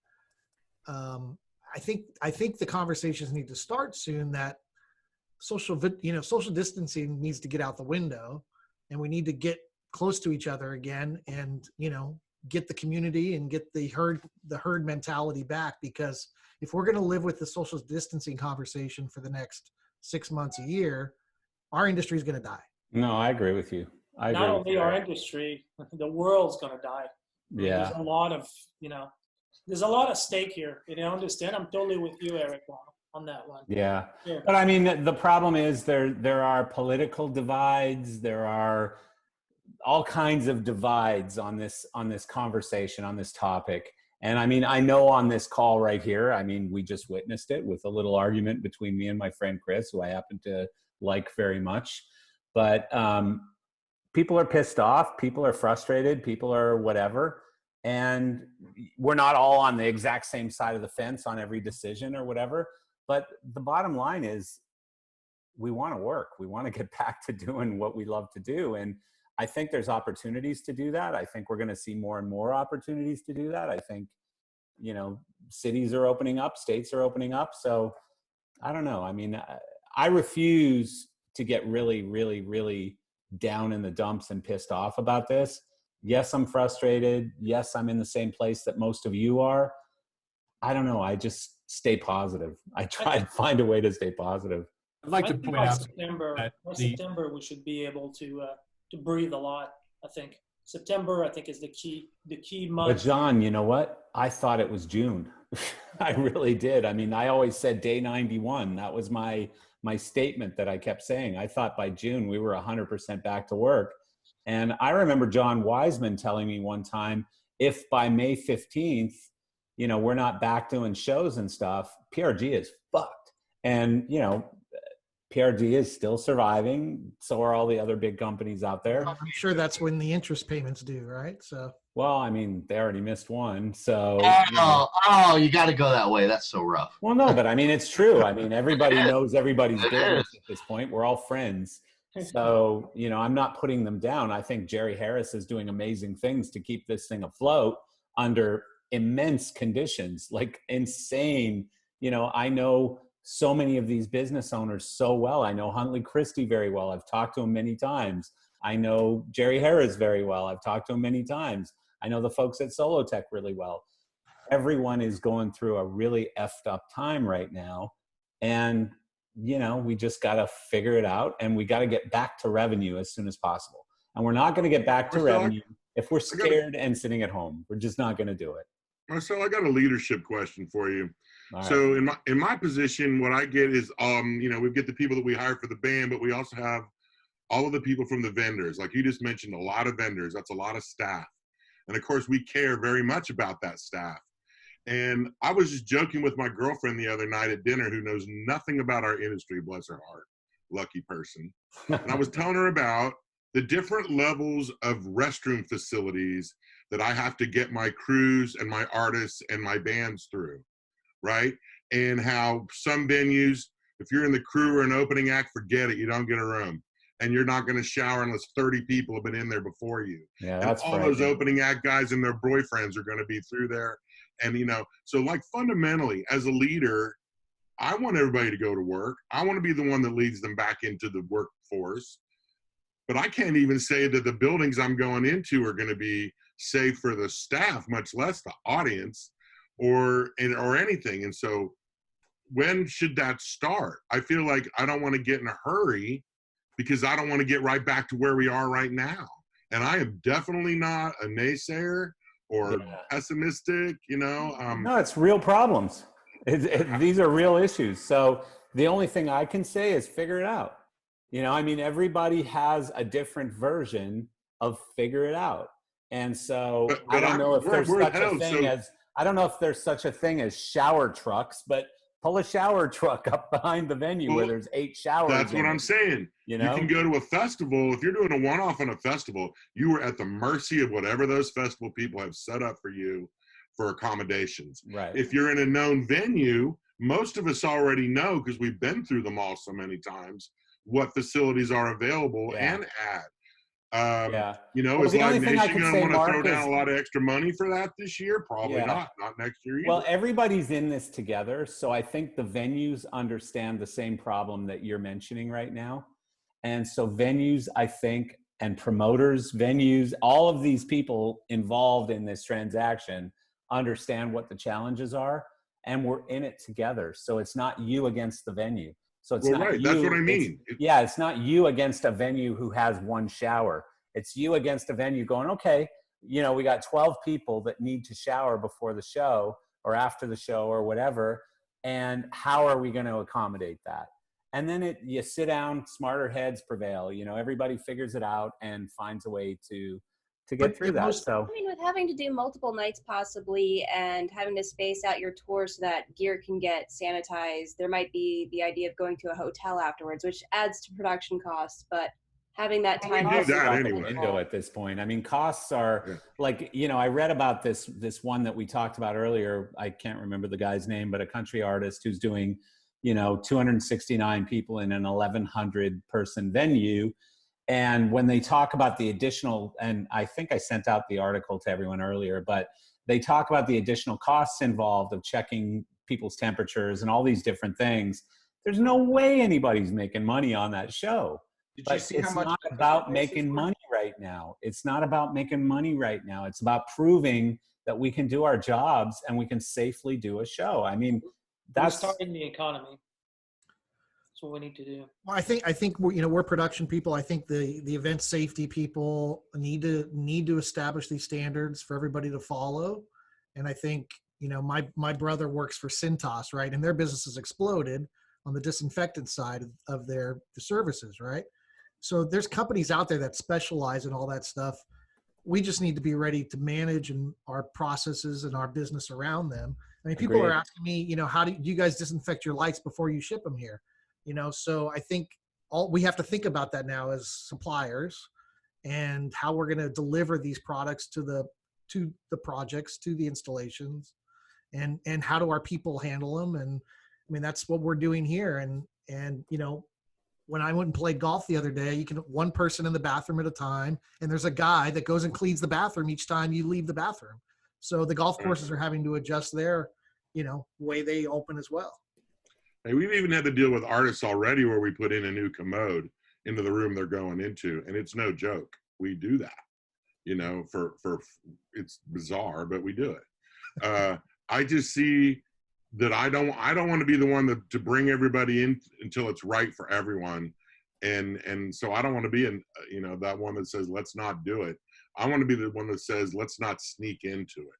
I think the conversations need to start soon that social distancing needs to get out the window, and we need to get close to each other again, and, you know, get the community and get the herd mentality back, because if we're going to live with the social distancing conversation for the next 6 months, a year, our industry is going to die. No, I agree with you. Not only our industry, the world's going to die. I mean, Yeah. there's a lot of, there's a lot at stake here. You know, understand? I'm totally with you, Eric, on that one. Yeah. Yeah. But I mean, the problem is there are political divides. There are all kinds of divides on this conversation, on this topic. And I mean, I know on this call right here, I mean, we just witnessed it with a little argument between me and my friend Chris, who I happen to like very much. But people are pissed off. People are frustrated. People are whatever. And we're not all on the exact same side of the fence on every decision or whatever. But the bottom line is we want to work. We want to get back to doing what we love to do. And I think there's opportunities to do that. I think we're going to see more and more opportunities to do that. I think, cities are opening up, states are opening up. So I don't know. I mean, I refuse to get really, really, really down in the dumps and pissed off about this. Yes, I'm frustrated. Yes, I'm in the same place that most of you are. I don't know. I just stay positive. I try to find a way to stay positive. I'd like to point out by September, we should be able to breathe a lot. I think September, I think, is the key month. But John, you know what? I thought it was June. I really did. I mean, I always said day 91. That was my statement that I kept saying. I thought by June we were 100% back to work. And I remember John Wiseman telling me one time, if by May 15th, we're not back doing shows and stuff, PRG is fucked. And, PRG is still surviving. So are all the other big companies out there. I'm sure that's when the interest payments due, right? So. Well, I mean, they already missed one. So. You got to go that way. That's so rough. Well, no, but I mean, it's true. I mean, everybody knows everybody's business at this point. We're all friends. So, I'm not putting them down. I think Jerry Harris is doing amazing things to keep this thing afloat under immense conditions, like insane. I know so many of these business owners so well. I know Huntley Christie very well. I've talked to him many times. I know Jerry Harris very well. I've talked to him many times. I know the folks at Solotech really well. Everyone is going through a really effed up time right now. And, we just got to figure it out, and we got to get back to revenue as soon as possible. And we're not going to get back to revenue if we're scared and sitting at home. We're just not going to do it. Marcel, I got a leadership question for you. All so right. in my position, what I get is, we get the people that we hire for the band, but we also have all of the people from the vendors. Like you just mentioned, a lot of vendors. That's a lot of staff. And of course, we care very much about that staff. And I was just joking with my girlfriend the other night at dinner, who knows nothing about our industry, bless her heart, lucky person. And I was telling her about the different levels of restroom facilities that I have to get my crews and my artists and my bands through, right? And how some venues, if you're in the crew or an opening act, forget it, you don't get a room. And you're not going to shower unless 30 people have been in there before you. Yeah, and that's all those opening act guys and their boyfriends are going to be through there. And, so like fundamentally, as a leader, I want everybody to go to work. I want to be the one that leads them back into the workforce. But I can't even say that the buildings I'm going into are going to be safe for the staff, much less the audience or anything. And so when should that start? I feel like I don't want to get in a hurry because I don't want to get right back to where we are right now. And I am definitely not a naysayer or pessimistic, No, it's real problems. These are real issues. So the only thing I can say is figure it out. Everybody has a different version of figure it out. And so I don't know if there's such a thing as shower trucks, but pull a shower truck up behind the venue where there's 8 showers. That's what I'm saying. You can go to a festival. If you're doing a one-off on a festival, you are at the mercy of whatever those festival people have set up for you for accommodations. Right. If you're in a known venue, most of us already know, because we've been through them all so many times, what facilities are available and at. Is Live Nation going to want to throw down a lot of extra money for that this year? Probably not next year either. Well, everybody's in this together. So I think the venues understand the same problem that you're mentioning right now. And so venues, I think, and promoters, venues, all of these people involved in this transaction understand what the challenges are, and we're in it together. So it's not you against the venue. So it's not you. That's what I mean. It's not you against a venue who has one shower. It's you against a venue going, okay, you know, we got 12 people that need to shower before the show or after the show or whatever. And how are we going to accommodate that? And then you sit down, smarter heads prevail. You know, everybody figures it out and finds a way to get through that. So I mean, with having to do multiple nights possibly and having to space out your tour so that gear can get sanitized, there might be the idea of going to a hotel afterwards, which adds to production costs, but having that time window at this point. I mean, costs are like, you know, I read about this one that we talked about earlier. I can't remember the guy's name, but a country artist who's doing, you know, 269 people in an 1,100 person venue. And when they talk about the additional, and I think I sent out the article to everyone earlier, but they talk about the additional costs involved of checking people's temperatures and all these different things. There's no way anybody's making money on that show. Did you see how much? It's not about making money right now. It's not about making money right now. It's about proving that we can do our jobs and we can safely do a show. I mean, that's starting the economy. That's what we need to do. Well, I think we're production people. I think the event safety people need to establish these standards for everybody to follow. And I think, you know, my brother works for Cintas, right? And their business has exploded on the disinfectant side of the services, right? So there's companies out there that specialize in all that stuff. We just need to be ready to manage our processes and our business around them. I mean, people are asking me, you know, how do you guys disinfect your lights before you ship them here? You know, so I think we have to think about that now as suppliers and how we're going to deliver these products to the projects, to the installations, and how do our people handle them? And I mean, that's what we're doing here. And you know, when I went and played golf the other day, you can one person in the bathroom at a time, and there's a guy that goes and cleans the bathroom each time you leave the bathroom. So the golf courses are having to adjust their, you know, way they open as well. Hey, we've even had to deal with artists already where we put in a new commode into the room they're going into, and it's no joke. We do that, you know, for it's bizarre, but we do it. I just see that I don't want to be the one to bring everybody in until it's right for everyone, and so I don't want to be you know, that one that says let's not do it. I want to be the one that says let's not sneak into it.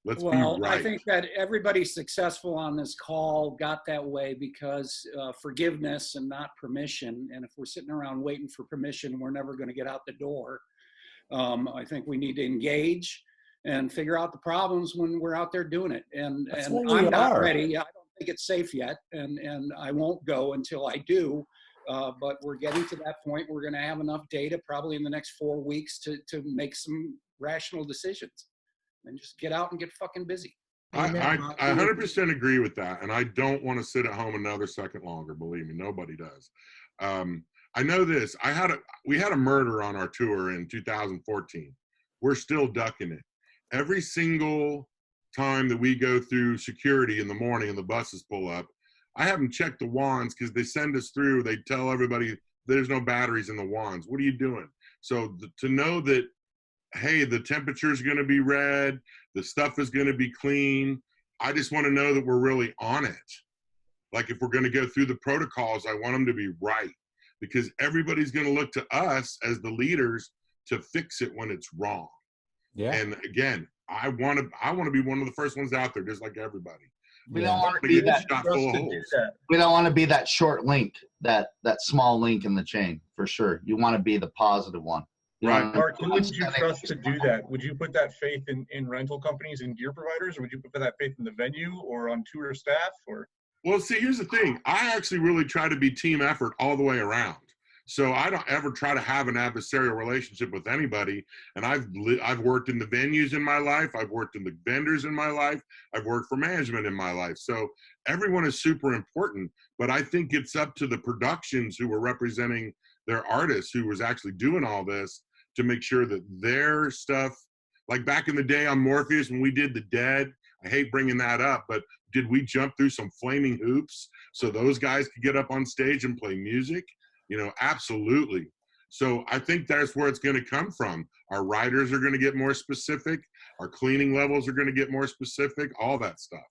Let's be right. I think that everybody successful on this call got that way because forgiveness and not permission. And if we're sitting around waiting for permission, we're never going to get out the door. I think we need to engage and figure out the problems when we're out there doing it. And I'm not ready. I don't think it's safe yet, and I won't go until I do. But we're getting to that point. We're going to have enough data probably in the next 4 weeks to make some rational decisions. And just get out and get fucking busy. I 100% agree with that, and I don't want to sit at home another second longer. Believe me, nobody does. I know this. We had a murder on our tour in 2014. We're still ducking it. Every single time that we go through security in the morning and the buses pull up, I have them check the wands because they send us through. They tell everybody there's no batteries in the wands. What are you doing? So to know that, hey, the temperature is going to be read, the stuff is going to be clean. I just want to know that we're really on it. Like if we're going to go through the protocols, I want them to be right because everybody's going to look to us as the leaders to fix it when it's wrong. Yeah. And again, I want to be one of the first ones out there, just like everybody. We don't want to be that. We don't want to be that short link, that small link in the chain for sure. You want to be the positive one. Right. Mark, who would you trust to do that? Would you put that faith in rental companies and gear providers, or would you put that faith in the venue or on tour staff? Or well, see, here's the thing. I actually really try to be team effort all the way around. So I don't ever try to have an adversarial relationship with anybody. And I've worked in the venues in my life. I've worked in the vendors in my life. I've worked for management in my life. So everyone is super important. But I think it's up to the productions who were representing their artists who was actually doing all this to make sure that their stuff, like back in the day on Morpheus when we did The Dead, I hate bringing that up, but did we jump through some flaming hoops so those guys could get up on stage and play music? You know, absolutely. So I think that's where it's going to come from. Our riders are going to get more specific. Our cleaning levels are going to get more specific, all that stuff.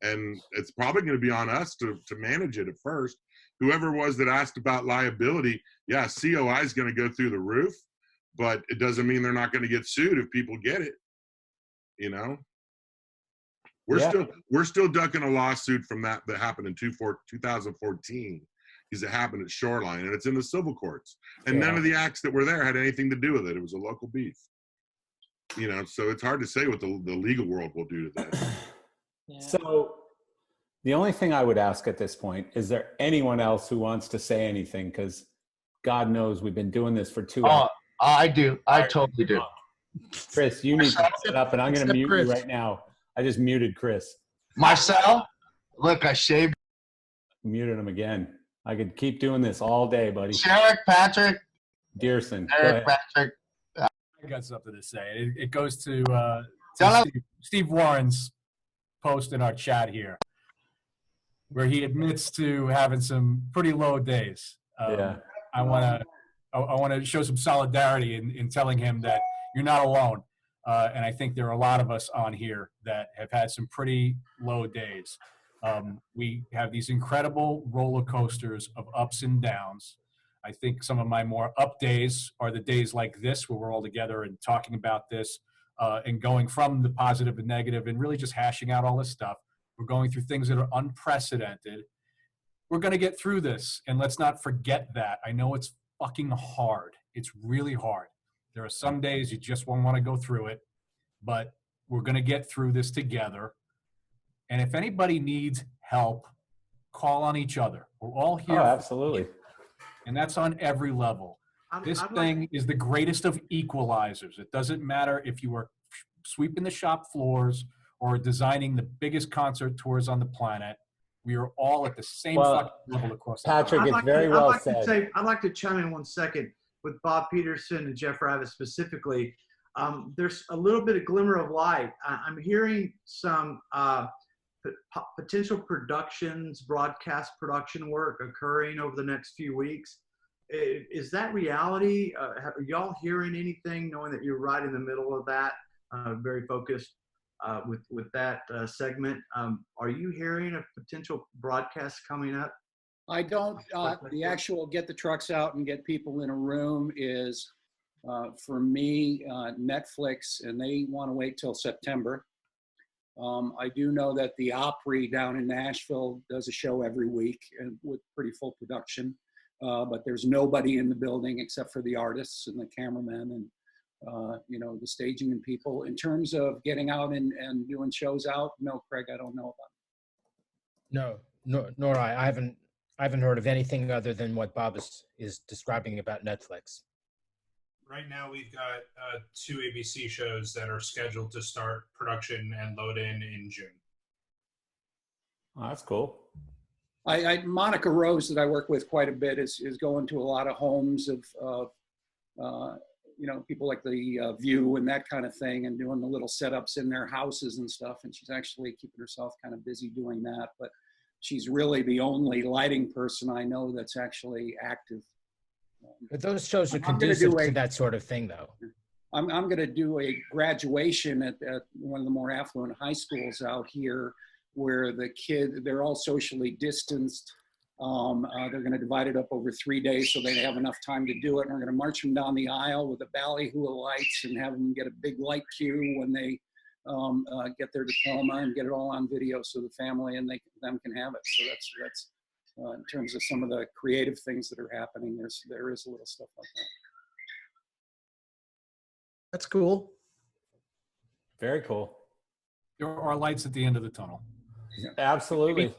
And it's probably going to be on us to manage it at first. Whoever was that asked about liability, yeah, COI is going to go through the roof, but it doesn't mean they're not going to get sued if people get it. You know, we're still ducking a lawsuit from that happened in 2014 because it happened at Shoreline, and it's in the civil courts. And none of the acts that were there had anything to do with it. It was a local beef. You know, so it's hard to say what the legal world will do to that. Yeah. So the only thing I would ask at this point, is there anyone else who wants to say anything? Because God knows we've been doing this for 2 hours. I do. I totally do. Chris, you need to set up, and I'm going to mute you right now. I just muted Chris. Marcel, look, I shaved. Muted him again. I could keep doing this all day, buddy. Sherrick, Patrick. Dearson. Patrick. I got something to say. It goes to Steve Warren's post in our chat here, where he admits to having some pretty low days. I want to show some solidarity in telling him that you're not alone. And I think there are a lot of us on here that have had some pretty low days. We have these incredible roller coasters of ups and downs. I think some of my more up days are the days like this, where we're all together and talking about this and going from the positive and negative and really just hashing out all this stuff. We're going through things that are unprecedented. We're going to get through this, and let's not forget that. I know it's fucking hard. It's really hard. There are some days you just won't want to go through it, but we're going to get through this together. And if anybody needs help, call on each other. We're all here. Oh, absolutely. And that's on every level. This thing is the greatest of equalizers. It doesn't matter if you are sweeping the shop floors or designing the biggest concert tours on the planet. We are all at the same fucking level across the Patrick, board. it's very well said. I'd like to chime in 1 second with Bob Peterson and Jeff Ravis specifically. There's a little bit of glimmer of light. I'm hearing some potential productions, broadcast production work occurring over the next few weeks. Is that reality? Are y'all hearing anything, knowing that you're right in the middle of that, very focused with that segment? Are you hearing a potential broadcast coming up? I don't. The actual get the trucks out and get people in a room is, for me, Netflix, and they want to wait till September. I do know that the Opry down in Nashville does a show every week and with pretty full production, but there's nobody in the building except for the artists and the cameramen and the staging and people. In terms of getting out and doing shows out, no, Craig, I don't know about it. No, nor I. I haven't heard of anything other than what Bob is describing about Netflix. Right now, we've got 2 ABC shows that are scheduled to start production and load in June. Oh, that's cool. Monica Rose, that I work with quite a bit, is going to a lot of homes of people like the View and that kind of thing, and doing the little setups in their houses and stuff. And she's actually keeping herself kind of busy doing that. But she's really the only lighting person I know that's actually active. But those shows are conducive to that sort of thing, though. I'm going to do a graduation at one of the more affluent high schools out here, where they're all socially distanced. They're going to divide it up over 3 days so they have enough time to do it. And we're going to march them down the aisle with a ballyhoo of lights and have them get a big light cue when they get their diploma, and get it all on video so the family and them can have it. So that's in terms of some of the creative things that are happening. There is a little stuff like that. That's cool. Very cool. There are lights at the end of the tunnel. Absolutely.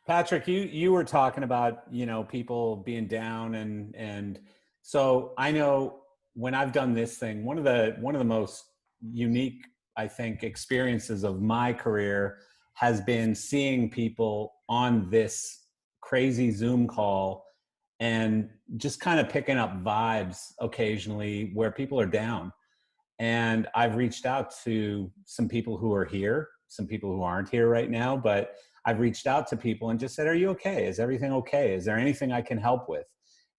Patrick, you were talking about, people being down and so I know when I've done this thing, one of the most unique, I think, experiences of my career has been seeing people on this crazy Zoom call and just kind of picking up vibes occasionally where people are down. And I've reached out to some people who are here, some people who aren't here right now, but I've reached out to people and just said, are you okay? Is everything okay? Is there anything I can help with?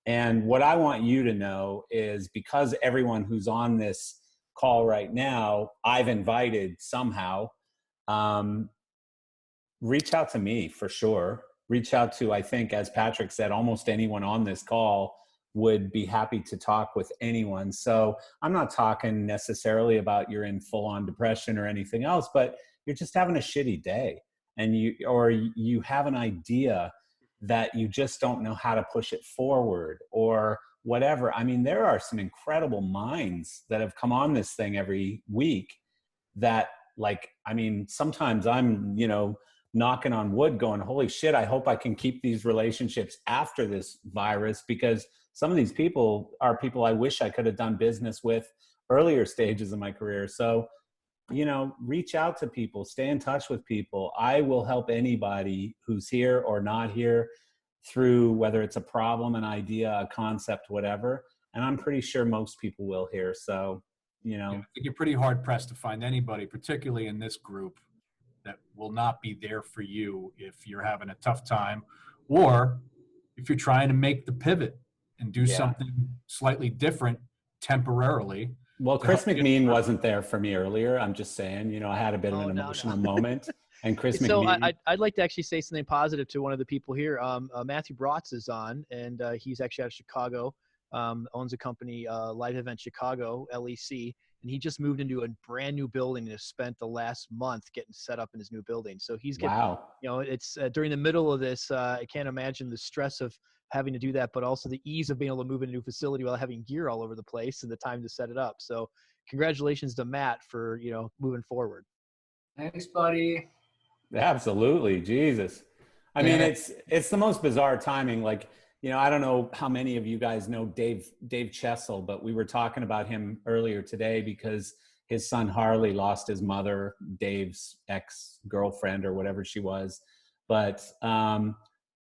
And what I want you to know is, because everyone who's on this call right now, I've invited somehow, reach out to me for sure. Reach out to, I think, as Patrick said, almost anyone on this call would be happy to talk with anyone. So I'm not talking necessarily about you're in full-on depression or anything else, but you're just having a shitty day, and you have an idea that you just don't know how to push it forward or whatever. I mean, there are some incredible minds that have come on this thing every week that, like, I mean, sometimes I'm, knocking on wood going, holy shit, I hope I can keep these relationships after this virus, because some of these people are people I wish I could have done business with earlier stages of my career. So, reach out to people, stay in touch with people. I will help anybody who's here or not here through, whether it's a problem, an idea, a concept, whatever. And I'm pretty sure most people will here. So, I think you're pretty hard pressed to find anybody, particularly in this group, that will not be there for you if you're having a tough time, or if you're trying to make the pivot and do something slightly different temporarily. Well, Chris McMean wasn't there for me earlier. I'm just saying, I had a bit of an emotional moment. And Chris McMean. I'd like to actually say something positive to one of the people here. Matthew Bratz is on, and he's actually out of Chicago, owns a company, Live Event Chicago, LEC, and he just moved into a brand new building and has spent the last month getting set up in his new building. So he's getting, it's during the middle of this, I can't imagine the stress of having to do that, but also the ease of being able to move in a new facility without having gear all over the place and the time to set it up. So congratulations to Matt for, moving forward. Thanks, buddy. Absolutely. Jesus. I mean, it's the most bizarre timing. Like, I don't know how many of you guys know Dave Chessel, but we were talking about him earlier today because his son Harley lost his mother, Dave's ex-girlfriend or whatever she was. But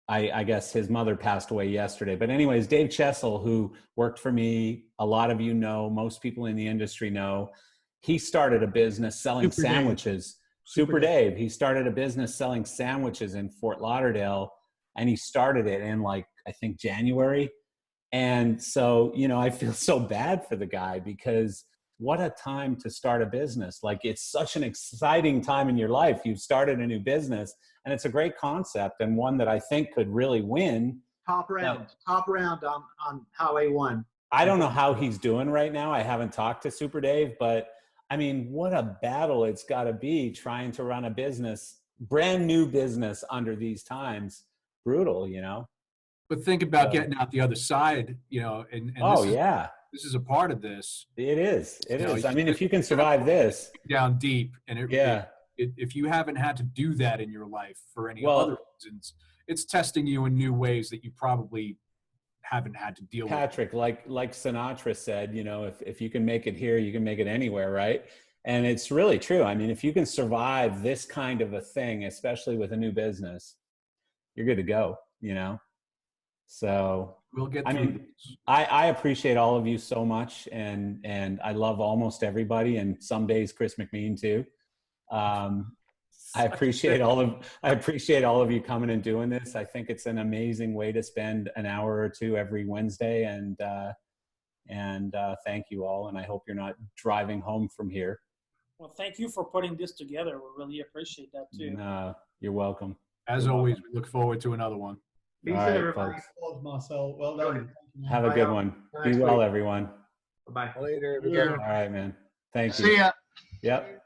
I guess his mother passed away yesterday. But anyways, Dave Chessel, who worked for me, a lot of you know, most people in the industry know, he started a business selling sandwiches. Super Dave. He started a business selling sandwiches in Fort Lauderdale, and he started it in I think January. And so, I feel so bad for the guy, because what a time to start a business. It's such an exciting time in your life. You've started a new business, and it's a great concept, and one that I think could really win. Top round on Highway 1. I don't know how he's doing right now. I haven't talked to Super Dave, but I mean, what a battle it's got to be trying to run a business, brand new business under these times. Brutal, But think about getting out the other side, and this is a part of this. It is. It is. I mean, if you can survive this. Down deep. And if you haven't had to do that in your life for any other reasons, it's testing you in new ways that you probably haven't had to deal with. Patrick, like Sinatra said, if you can make it here, you can make it anywhere, right? And it's really true. I mean, if you can survive this kind of a thing, especially with a new business, you're good to go, So we'll get through. I mean, I appreciate all of you so much, and I love almost everybody, and some days Chris McMean too. I appreciate all of you coming and doing this. I think it's an amazing way to spend an hour or two every Wednesday, and thank you all. And I hope you're not driving home from here. Well, thank you for putting this together. We really appreciate that too. You're welcome. As always, we look forward to another one. Peace, everybody. Marcel. Well done. Have a good one. Be well, everyone. Bye-bye. Later. All right, man. Thank you. See ya. Yep.